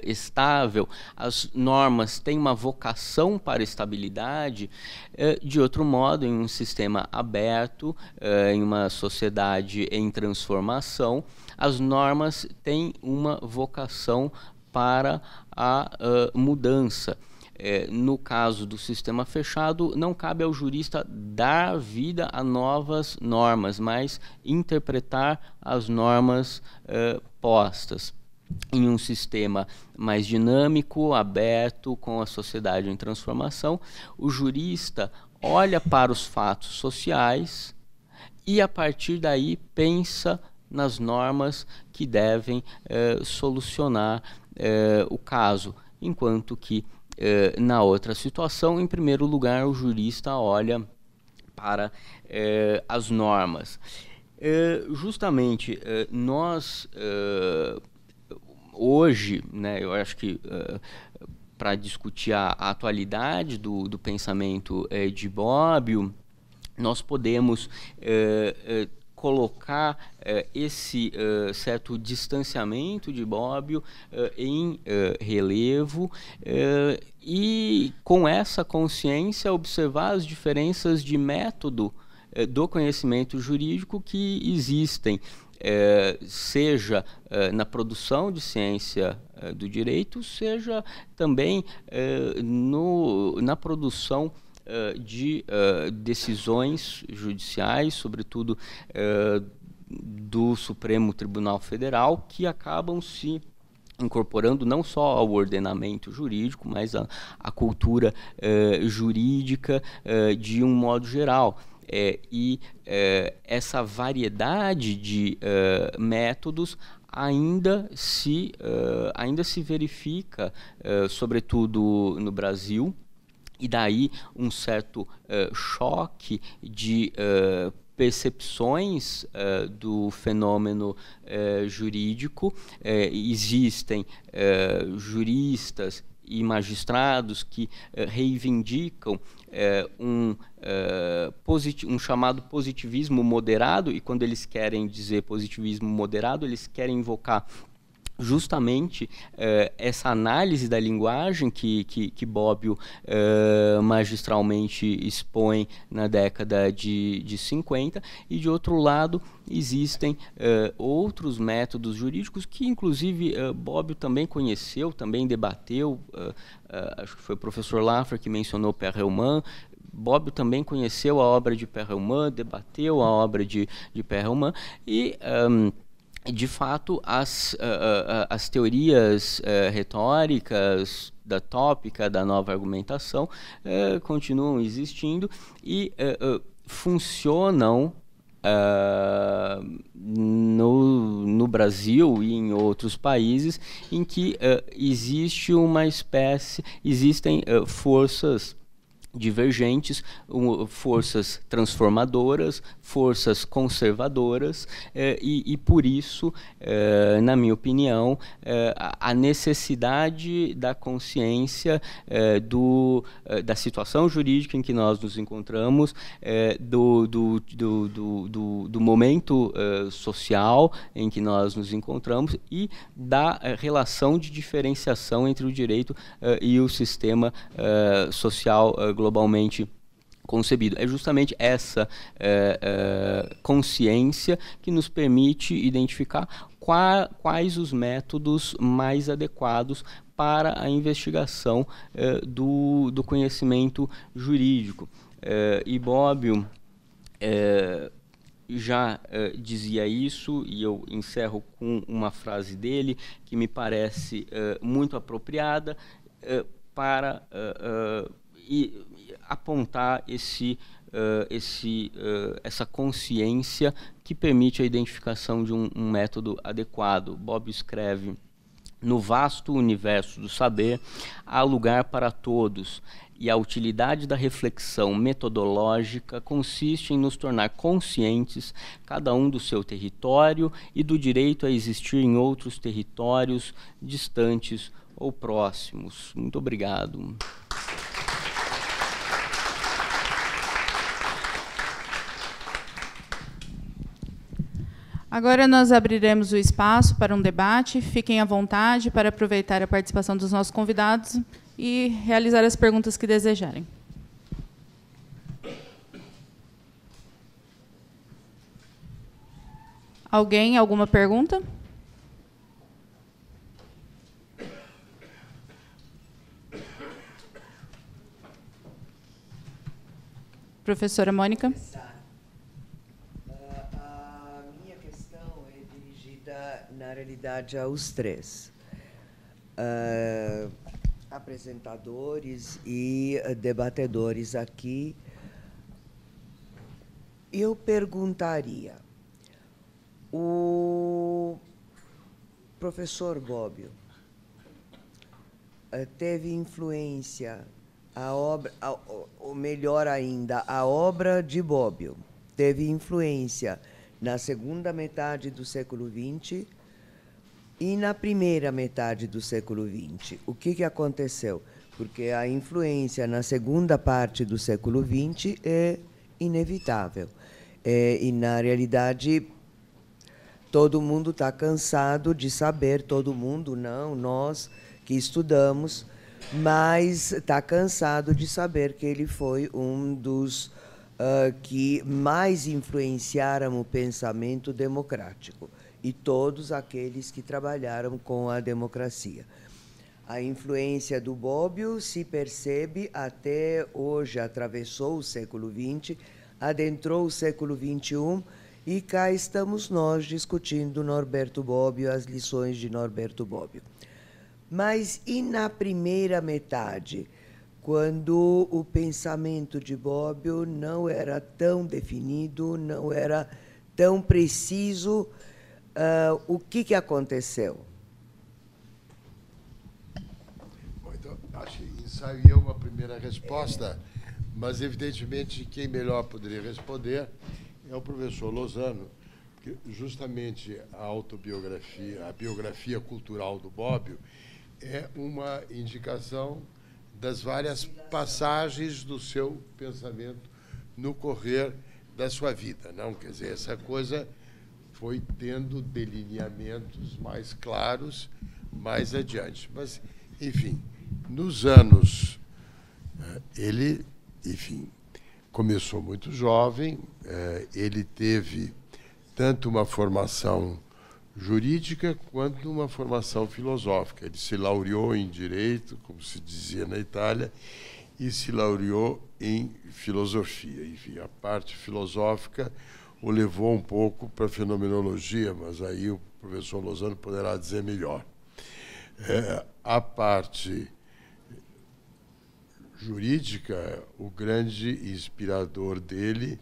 estável, as normas têm uma vocação para estabilidade, de outro modo, em um sistema aberto, em uma sociedade em transformação, as normas têm uma vocação para a mudança. No caso do sistema fechado, não cabe ao jurista dar vida a novas normas, mas interpretar as normas postas. Em um sistema mais dinâmico, aberto, com a sociedade em transformação, o jurista olha para os fatos sociais e, a partir daí, pensa nas normas que devem solucionar o caso, enquanto que na outra situação, em primeiro lugar, o jurista olha para as normas. Justamente, nós, hoje, né, eu acho que para discutir a atualidade do pensamento de Bobbio, nós podemos colocar esse certo distanciamento de Bobbio em relevo e, com essa consciência, observar as diferenças de método do conhecimento jurídico que existem, seja na produção de ciência do direito, seja também na produção de decisões judiciais, sobretudo do Supremo Tribunal Federal, que acabam se incorporando não só ao ordenamento jurídico, mas à cultura jurídica de um modo geral. Essa variedade de métodos ainda se verifica, sobretudo no Brasil, e daí um certo choque de percepções do fenômeno jurídico. Existem juristas e magistrados que reivindicam um chamado positivismo moderado, e quando eles querem dizer positivismo moderado, eles querem invocar justamente essa análise da linguagem que Bobbio magistralmente expõe na década de 50, e de outro lado existem outros métodos jurídicos que inclusive Bobbio também conheceu, também debateu, acho que foi o professor Laffer que mencionou Perelman. Bobbio também conheceu a obra de Perelman, debateu a obra de Perelman, e de fato, as teorias retóricas da tópica, da nova argumentação, continuam existindo e funcionam no Brasil e em outros países em que existem forças divergentes, forças transformadoras, forças conservadoras, e por isso, na minha opinião, a necessidade da consciência da situação jurídica em que nós nos encontramos, do momento social em que nós nos encontramos e da relação de diferenciação entre o direito e o sistema social globalmente concebido. É justamente essa consciência que nos permite identificar quais os métodos mais adequados para a investigação do conhecimento jurídico. E Bobbio já dizia isso, e eu encerro com uma frase dele que me parece muito apropriada para apontar essa consciência que permite a identificação de um método adequado. Bobbio escreve: no vasto universo do saber há lugar para todos, e a utilidade da reflexão metodológica consiste em nos tornar conscientes, cada um do seu território, e do direito a existir em outros territórios distantes ou próximos. Muito obrigado. Agora nós abriremos o espaço para um debate. Fiquem à vontade para aproveitar a participação dos nossos convidados e realizar as perguntas que desejarem. Alguém, alguma pergunta? Professora Mônica. A minha questão é dirigida, na realidade, aos três. Apresentadores e debatedores aqui. Eu perguntaria, o professor Bobbio teve influência, a obra, ou melhor ainda, a obra de Bobbio teve influência na segunda metade do século XX e na primeira metade do século XX. O que aconteceu? Porque a influência na segunda parte do século XX é inevitável. E, na realidade, todo mundo está cansado de saber, todo mundo não, nós que estudamos, mas está cansado de saber que ele foi um dos que mais influenciaram o pensamento democrático, e todos aqueles que trabalharam com a democracia. A influência do Bobbio se percebe até hoje, atravessou o século XX, adentrou o século XXI, e cá estamos nós discutindo Norberto Bobbio, as lições de Norberto Bobbio. Mas e na primeira metade, quando o pensamento de Bobbio não era tão definido, não era tão preciso, o que aconteceu? Bom, então, acho que ensaiou uma primeira resposta, mas, evidentemente, quem melhor poderia responder é o professor Lozano, porque justamente a autobiografia, a biografia cultural do Bobbio é uma indicação das várias passagens do seu pensamento no correr da sua vida, não? Quer dizer, essa coisa foi tendo delineamentos mais claros mais adiante. Mas, enfim, nos anos, ele, enfim, começou muito jovem, ele teve tanto uma formação jurídica quanto uma formação filosófica. Ele se laureou em Direito, como se dizia na Itália, e se laureou em Filosofia. Enfim, a parte filosófica o levou um pouco para a fenomenologia, mas aí o professor Lozano poderá dizer melhor. A parte jurídica, o grande inspirador dele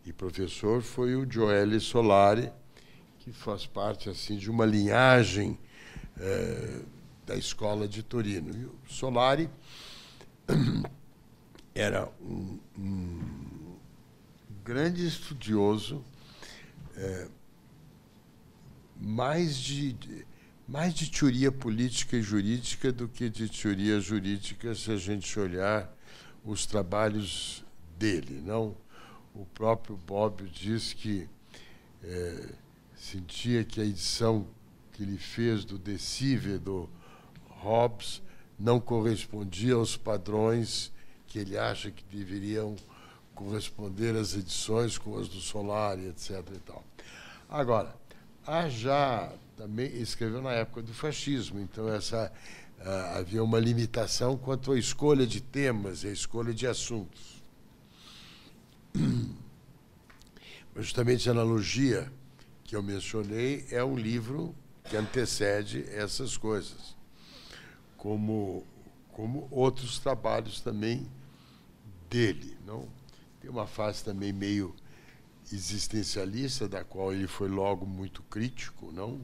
e professor foi o Gioele Solari, que faz parte assim de uma linhagem da escola de Torino. E o Solari era um grande estudioso, mais de teoria política e jurídica do que de teoria jurídica, se a gente olhar os trabalhos dele, não? O próprio Bobbio diz que sentia que a edição que ele fez do De Cive, do Hobbes, não correspondia aos padrões que ele acha que deveriam corresponder às edições como as do Solari, etc. e tal. Agora, já também escreveu na época do fascismo, então havia uma limitação quanto à escolha de temas e à escolha de assuntos. Mas justamente a analogia que eu mencionei é um livro que antecede essas coisas, como outros trabalhos também dele, não? Tem uma fase também meio existencialista, da qual ele foi logo muito crítico, não?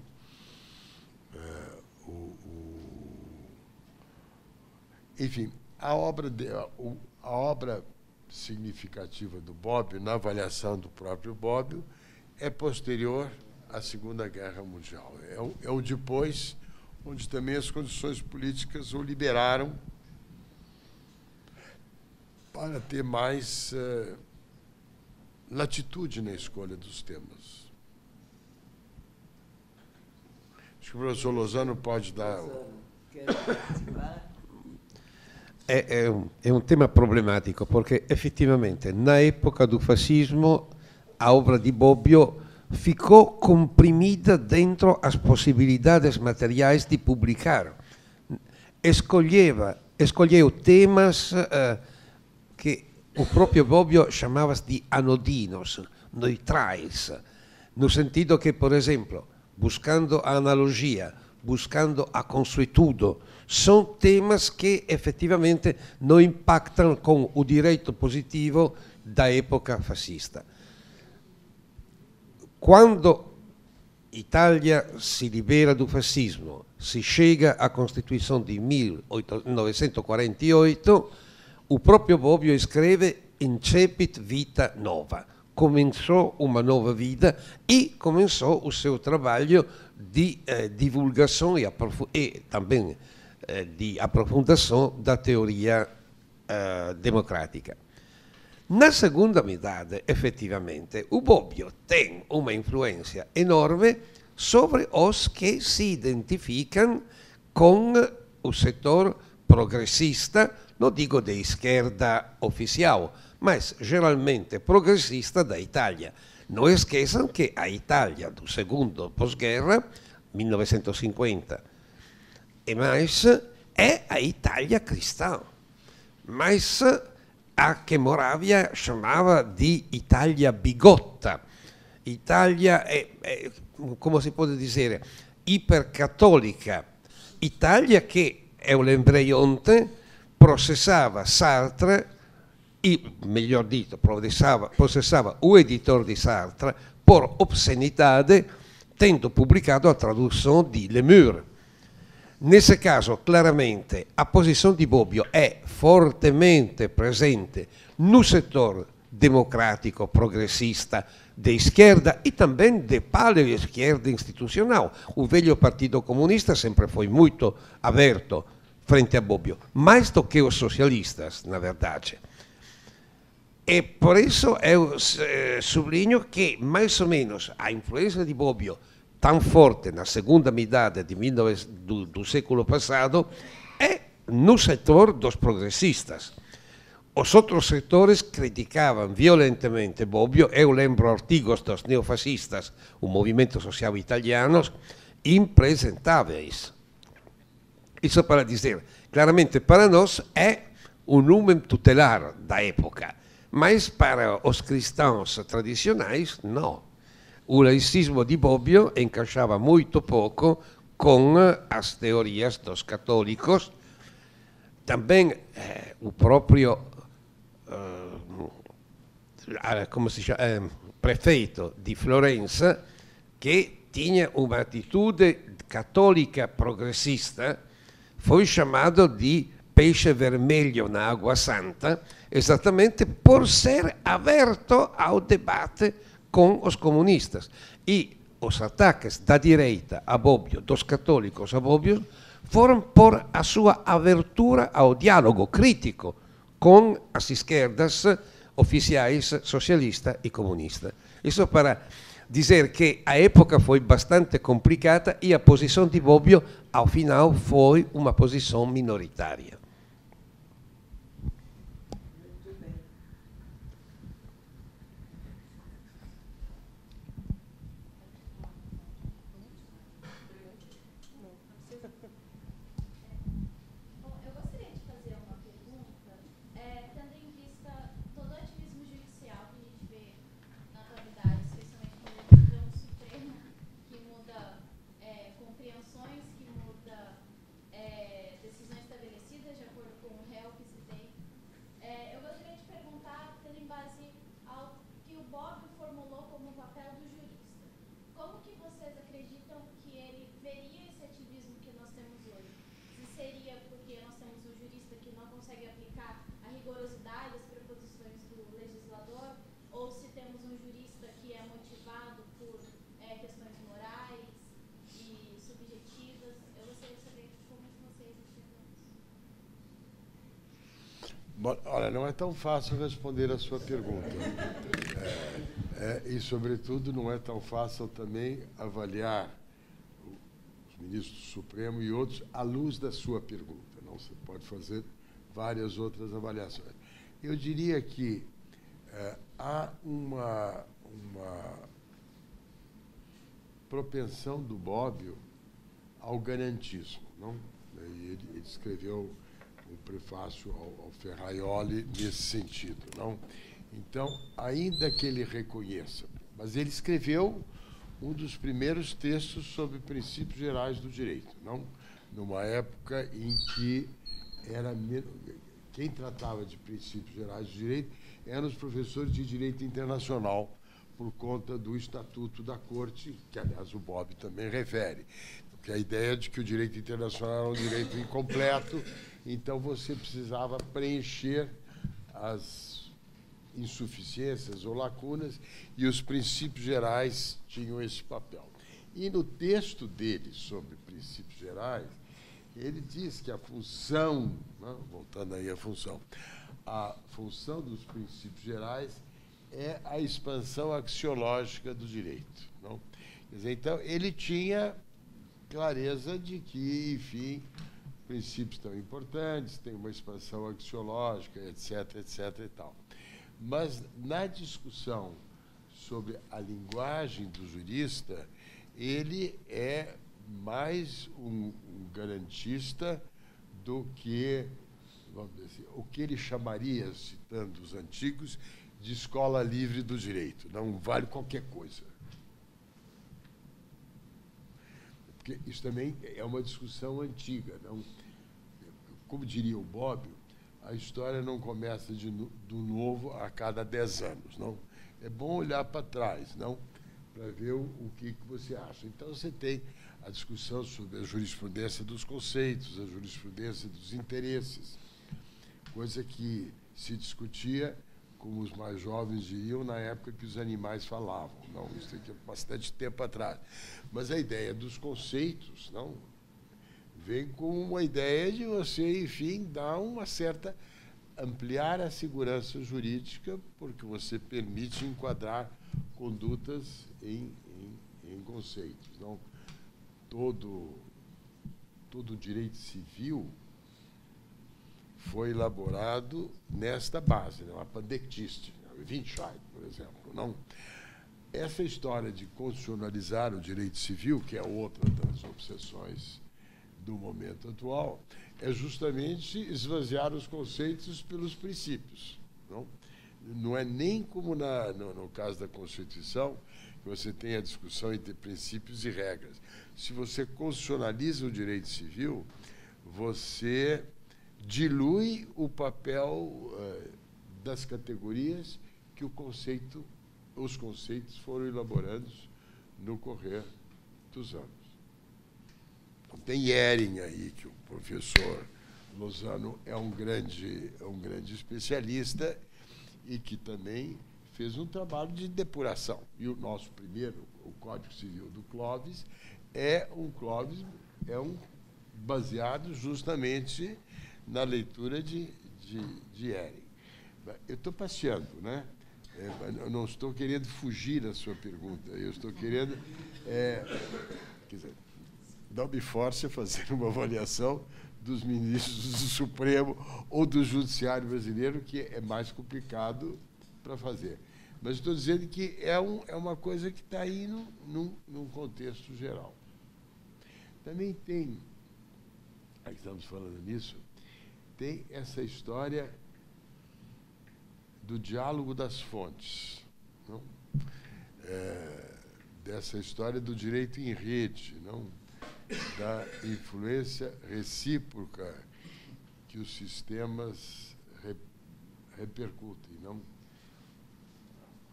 Enfim, a obra significativa do Bobbio, na avaliação do próprio Bobbio, é posterior à Segunda Guerra Mundial. É o depois, onde também as condições políticas o liberaram para ter mais latitude na escolha dos temas. Acho que o professor Lozano pode dar... Quer participar? É um tema problemático, porque, efetivamente, na época do fascismo, a obra de Bobbio ficou comprimida dentro as possibilidades materiais de publicar. Escolheu temas que o próprio Bobbio chamava-se de anodinos, neutrais, no sentido que, por exemplo, buscando a analogia, buscando a consuetudo, são temas que efetivamente não impactam com o direito positivo da época fascista. Quando Itália si libera do fascismo, si chega à Constituição de 1948, o próprio Bobbio escreve Incepit vita nova. Começou uma nova vida e começou o seu trabalho de divulgação e também de aprofundação da teoria democrática. Na segunda metade, effettivamente, o Bobbio tem uma influência enorme sobre os que se identificam com o setor progressista, não digo de esquerda oficial, mas geralmente progressista da Itália. Não esqueçam que a Itália do segundo pós-guerra, 1950 e mais, é a Itália cristã, mas a che Moravia chamava di Italia bigotta. Italia come si può dire, ipercattolica. Italia che, eu lembrei ontem, processava Sartre, melhor dito, processava o editor di Sartre por obscenidade, tendo pubblicato a traduzione di Lemur. Nesse caso, claramente, a posição de Bobbio é fortemente presente no setor democrático progressista de esquerda e também de paleo-esquerda institucional. O velho Partido Comunista sempre foi muito aberto frente a Bobbio, mais do que os socialistas, na verdade. E por isso eu sublinho que, mais ou menos, a influência de Bobbio tão forte na segunda metade do século passado é no setor dos progressistas. Os outros setores criticavam violentamente Bobbio. Eu lembro artigos dos neofascistas, o movimento social italiano, impresentáveis. Isso para dizer, claramente para nós é um numen tutelar da época, mas para os cristãos tradicionais, não. O laicismo di Bobbio encaixava muito pouco com as teorias dos católicos. Também o próprio prefeito di Florença, que tinha uma atitude católica progressista, foi chamado de peixe vermelho na água santa, exatamente por ser aberto ao debate com os comunistas. E os ataques da direita a Bobbio, dos católicos a Bobbio, foram por a sua abertura ao diálogo crítico com as esquerdas oficiais socialista e comunista. Isso para dizer que a época foi bastante complicada e a posição de Bobbio, ao final, foi uma posição minoritária. Olha, não é tão fácil responder a sua pergunta. E, sobretudo, não é tão fácil também avaliar os ministros do Supremo e outros à luz da sua pergunta. Não se pode fazer várias outras avaliações. Eu diria que há uma propensão do Bobbio ao garantismo, não? Ele escreveu um prefácio ao Ferraioli nesse sentido, não? Então, ainda que ele reconheça, mas ele escreveu um dos primeiros textos sobre princípios gerais do direito, não? Numa época em que quem tratava de princípios gerais do direito eram os professores de direito internacional, por conta do Estatuto da Corte, que, aliás, o Bob também refere, porque a ideia de que o direito internacional era um direito incompleto, então você precisava preencher as insuficiências ou lacunas, e os princípios gerais tinham esse papel. E no texto dele sobre princípios gerais, ele diz que a função, né, voltando aí à função dos princípios gerais é a expansão axiológica do direito, não? Quer dizer, então, ele tinha clareza de que, enfim, princípios tão importantes, tem uma expansão axiológica, etc., etc. e tal. Mas, na discussão sobre a linguagem do jurista, ele é mais um garantista do que, vamos dizer assim, o que ele chamaria, citando os antigos, de escola livre do direito. Não vale qualquer coisa. Porque isso também é uma discussão antiga. Não? Como diria o Bobbio, a história não começa do novo a cada 10 anos. Não? É bom olhar para trás, não? Para ver o que você acha. Então, você tem a discussão sobre a jurisprudência dos conceitos, a jurisprudência dos interesses, coisa que se discutia, como os mais jovens diriam, na época que os animais falavam. Não, isso aqui é bastante tempo atrás. Mas a ideia dos conceitos, não, vem com uma ideia de você, enfim, dar uma certa... ampliar a segurança jurídica, porque você permite enquadrar condutas em conceitos. Não? Todo direito civil foi elaborado nesta base, né? A Pandectiste, Winscheid, por exemplo. Não? Essa história de constitucionalizar o direito civil, que é outra das obsessões do momento atual, é justamente esvaziar os conceitos pelos princípios. Não é nem como no caso da Constituição, que você tem a discussão entre princípios e regras. Se você constitucionaliza o direito civil, você dilui o papel das categorias que os conceitos foram elaborando no correr dos anos. Então, tem Hering aí, que o professor Lozano é um grande especialista e que também fez um trabalho de depuração. E o nosso primeiro, o Código Civil do Clovis, é baseado justamente na leitura de Hering. Eu estou passeando, né? Eu não estou querendo fugir da sua pergunta, eu estou querendo... quer dizer, não me force a fazer uma avaliação dos ministros do Supremo ou do Judiciário brasileiro, que é mais complicado para fazer. Mas estou dizendo que é uma coisa que está aí num contexto geral. Também tem, aí estamos falando nisso, tem essa história do diálogo das fontes, não? Dessa história do direito em rede, não? Da influência recíproca que os sistemas repercutem. Não?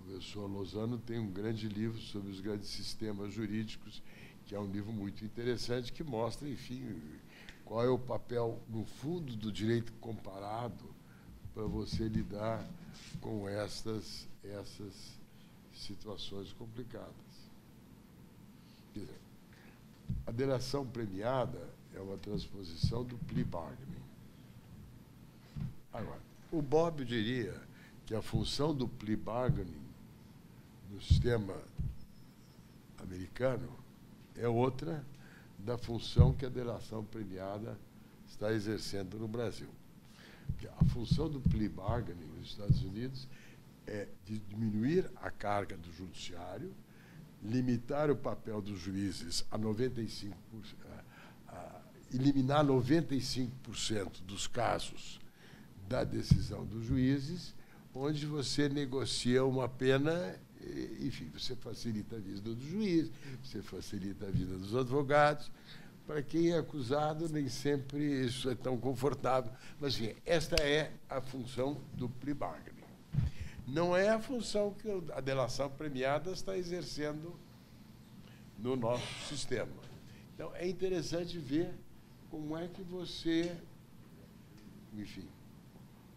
O professor Lozano tem um grande livro sobre os grandes sistemas jurídicos, que é um livro muito interessante, que mostra, enfim, qual é o papel, no fundo, do direito comparado para você lidar com essas situações complicadas. Quer dizer, a delação premiada é uma transposição do plea bargaining. Agora, o Bobbio diria que a função do plea bargaining no sistema americano é outra da função que a delação premiada está exercendo no Brasil. Porque a função do plea bargaining nos Estados Unidos é de diminuir a carga do judiciário, limitar o papel dos juízes a 95% eliminar 95% dos casos da decisão dos juízes, onde você negocia uma pena, enfim, você facilita a vida do juiz, você facilita a vida dos advogados. Para quem é acusado, nem sempre isso é tão confortável. Mas, enfim, esta é a função do plea bargaining. Não é a função que a delação premiada está exercendo no nosso sistema. Então, é interessante ver como é que você, enfim,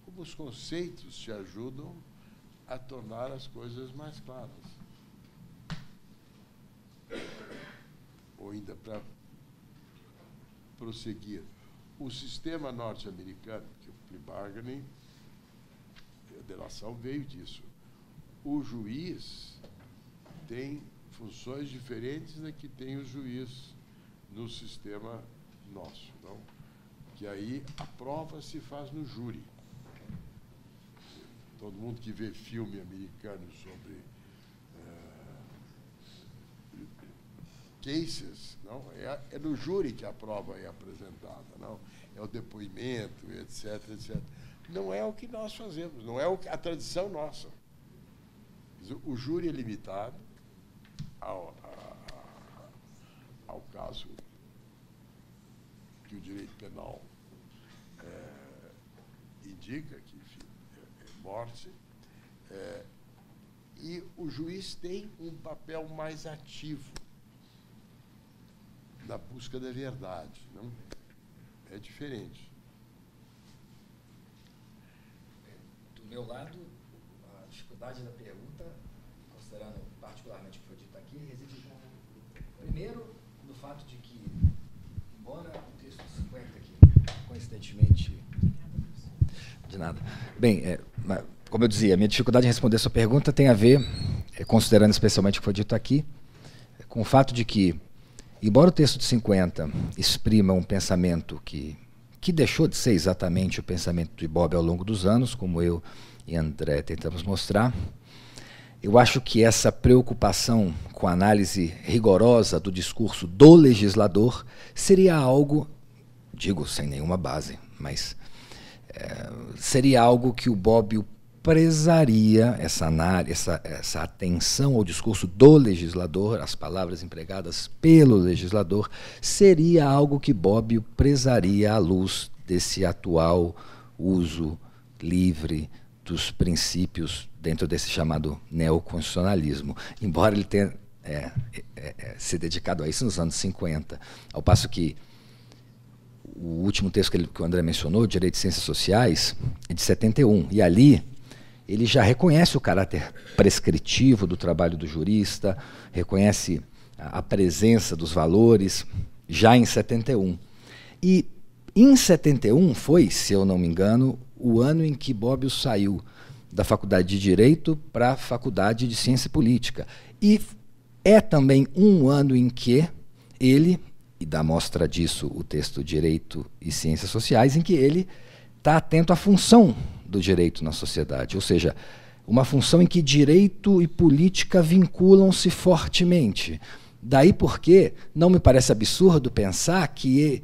como os conceitos te ajudam a tornar as coisas mais claras. Ou ainda para prosseguir, o sistema norte-americano, que o plea bargaining, a delação veio disso. O juiz tem funções diferentes da que tem o juiz no sistema nosso, não? Que aí a prova se faz no júri. Todo mundo que vê filme americano sobre cases, não? É no júri que a prova é apresentada, não? É o depoimento, etc, etc. Não é o que nós fazemos, não é a tradição nossa. O júri é limitado ao caso que o direito penal indica, que, enfim, é morte, e o juiz tem um papel mais ativo na busca da verdade, não? É diferente. Do meu lado, a dificuldade da pergunta, considerando particularmente o que foi dito aqui, reside primeiro no fato de que, embora o texto 50 aqui, coincidentemente... De nada. Bem, como eu dizia, a minha dificuldade em responder a sua pergunta tem a ver, considerando especialmente o que foi dito aqui, com o fato de que, embora o texto de 50 exprima um pensamento que deixou de ser exatamente o pensamento de Bobbio ao longo dos anos, como eu e André tentamos mostrar, eu acho que essa preocupação com a análise rigorosa do discurso do legislador seria algo, digo sem nenhuma base, mas seria algo que o Bobbio prezaria, essa atenção ao discurso do legislador, as palavras empregadas pelo legislador, seria algo que Bobbio prezaria à luz desse atual uso livre dos princípios dentro desse chamado neoconstitucionalismo, embora ele tenha se dedicado a isso nos anos 50, ao passo que o último texto que o André mencionou, Direito e Ciências Sociais, é de 71, e ali ele já reconhece o caráter prescritivo do trabalho do jurista, reconhece a presença dos valores, já em 71. E em 71 foi, se eu não me engano, o ano em que Bobbio saiu da Faculdade de Direito para a Faculdade de Ciência Política. E é também um ano em que ele, e dá mostra disso o texto Direito e Ciências Sociais, em que ele está atento à função do direito na sociedade, ou seja, uma função em que direito e política vinculam-se fortemente. Daí porque não me parece absurdo pensar que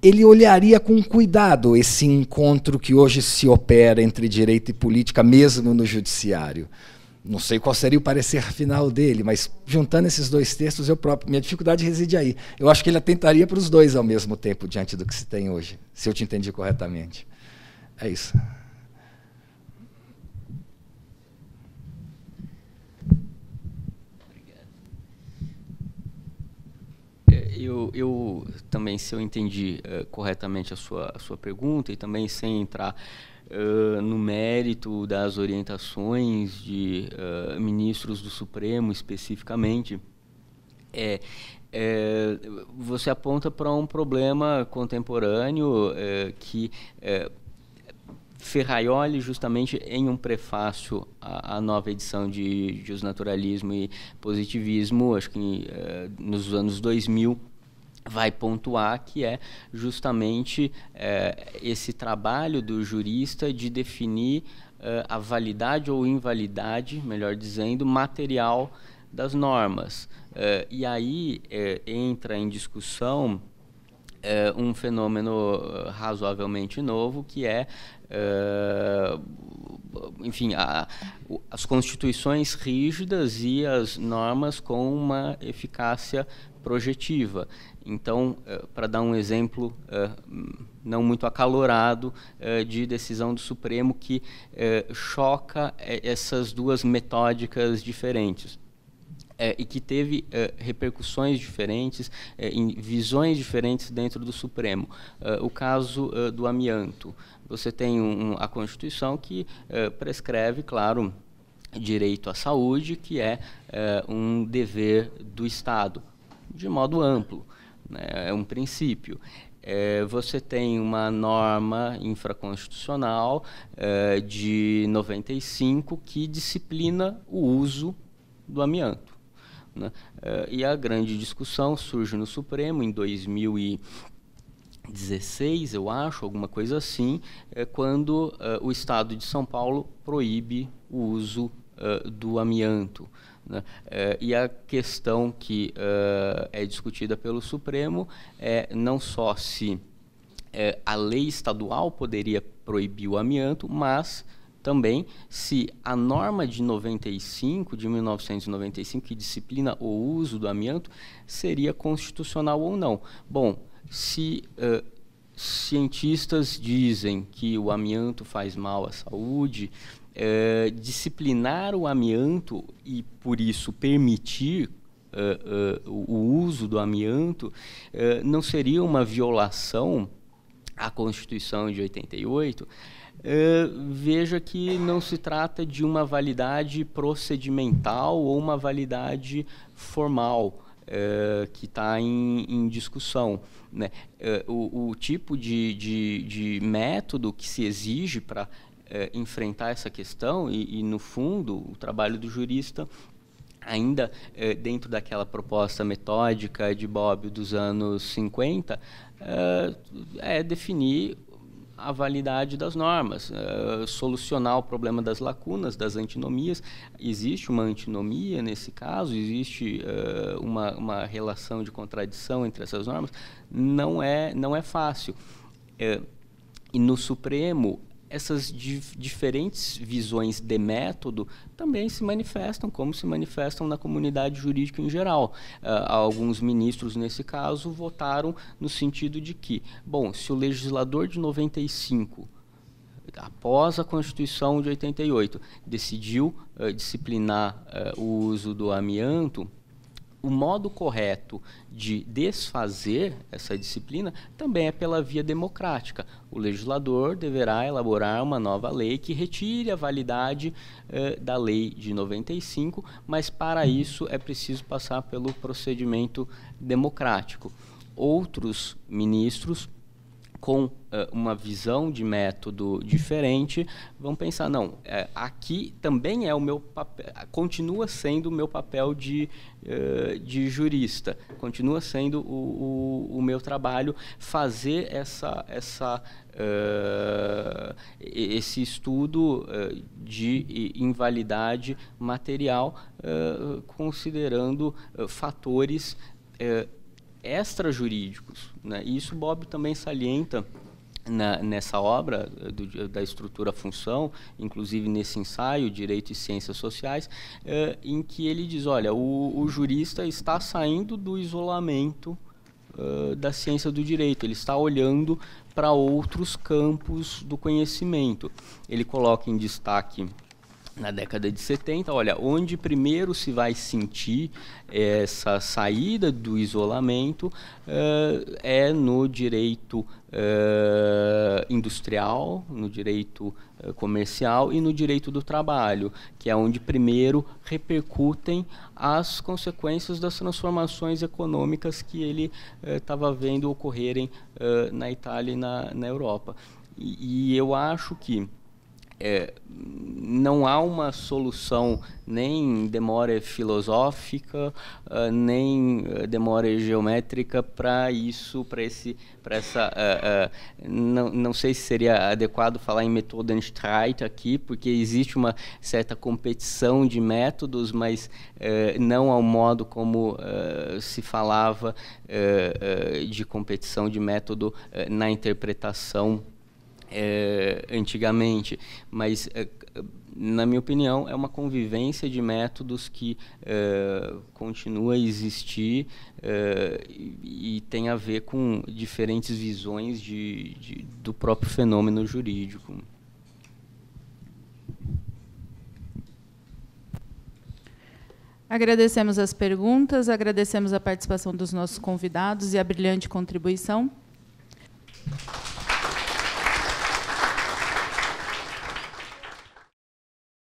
ele olharia com cuidado esse encontro que hoje se opera entre direito e política, mesmo no judiciário. Não sei qual seria o parecer final dele, mas juntando esses dois textos, minha dificuldade reside aí. Eu acho que ele atentaria para os dois ao mesmo tempo, diante do que se tem hoje, se eu te entendi corretamente. É isso. Eu também, se eu entendi corretamente a sua pergunta, e também sem entrar no mérito das orientações de ministros do Supremo especificamente, você aponta para um problema contemporâneo que Ferraioli, justamente em um prefácio à nova edição de Justnaturalismo e Positivismo, acho que nos anos 2000, vai pontuar que é justamente esse trabalho do jurista de definir a validade ou invalidade, melhor dizendo, material das normas. E aí entra em discussão um fenômeno razoavelmente novo, que é, enfim, as constituições rígidas e as normas com uma eficácia projetiva. Então, para dar um exemplo não muito acalorado de decisão do Supremo que choca essas duas metódicas diferentes. E que teve repercussões diferentes, em visões diferentes dentro do Supremo. O caso do amianto. Você tem a Constituição que prescreve, claro, direito à saúde, que é um dever do Estado, de modo amplo, né? É um princípio. Você tem uma norma infraconstitucional de 95 que disciplina o uso do amianto, né? E a grande discussão surge no Supremo em 2016, eu acho, alguma coisa assim, quando o Estado de São Paulo proíbe o uso do amianto, né? E a questão que é discutida pelo Supremo é não só se a lei estadual poderia proibir o amianto, mas também se a norma de 1995, que disciplina o uso do amianto, seria constitucional ou não. Bom, se cientistas dizem que o amianto faz mal à saúde, disciplinar o amianto e, por isso, permitir o uso do amianto não seria uma violação à Constituição de 88? Veja que não se trata de uma validade procedimental ou uma validade formal que está em discussão, né? O tipo de método que se exige para enfrentar essa questão e, no fundo, o trabalho do jurista, ainda dentro daquela proposta metódica de Bobbio dos anos 50, é definir a validade das normas, solucionar o problema das lacunas, das antinomias. Existe uma antinomia nesse caso, existe uma relação de contradição entre essas normas, não é fácil. E no Supremo, essas diferentes visões de método também se manifestam, como se manifestam na comunidade jurídica em geral. Alguns ministros, nesse caso, votaram no sentido de que, bom, se o legislador de 95, após a Constituição de 88, decidiu disciplinar o uso do amianto, o modo correto de desfazer essa disciplina também é pela via democrática. O legislador deverá elaborar uma nova lei que retire a validade da lei de 95, mas para isso é preciso passar pelo procedimento democrático. Outros ministros, com uma visão de método diferente, vão pensar, não, aqui também é o meu papel, continua sendo o meu papel de jurista, continua sendo o meu trabalho fazer esse estudo de invalidade material, considerando fatores extrajurídicos, né? E isso Bobbio também salienta nessa obra da estrutura-função, inclusive nesse ensaio, Direito e Ciências Sociais, em que ele diz, olha, o jurista está saindo do isolamento da ciência do direito, ele está olhando para outros campos do conhecimento. Ele coloca em destaque, na década de 70, olha, onde primeiro se vai sentir essa saída do isolamento é no direito industrial, no direito comercial e no direito do trabalho, que é onde primeiro repercutem as consequências das transformações econômicas que ele estava vendo ocorrerem na Itália e na Europa. E eu acho que não há uma solução nem demora filosófica, nem demora geométrica para isso, para essa. Não sei se seria adequado falar em Methodenstreit aqui, porque existe uma certa competição de métodos, mas não ao modo como se falava de competição de método na interpretação antigamente, mas na minha opinião é uma convivência de métodos que continua a existir e tem a ver com diferentes visões do próprio fenômeno jurídico. Agradecemos as perguntas, agradecemos a participação dos nossos convidados e a brilhante contribuição.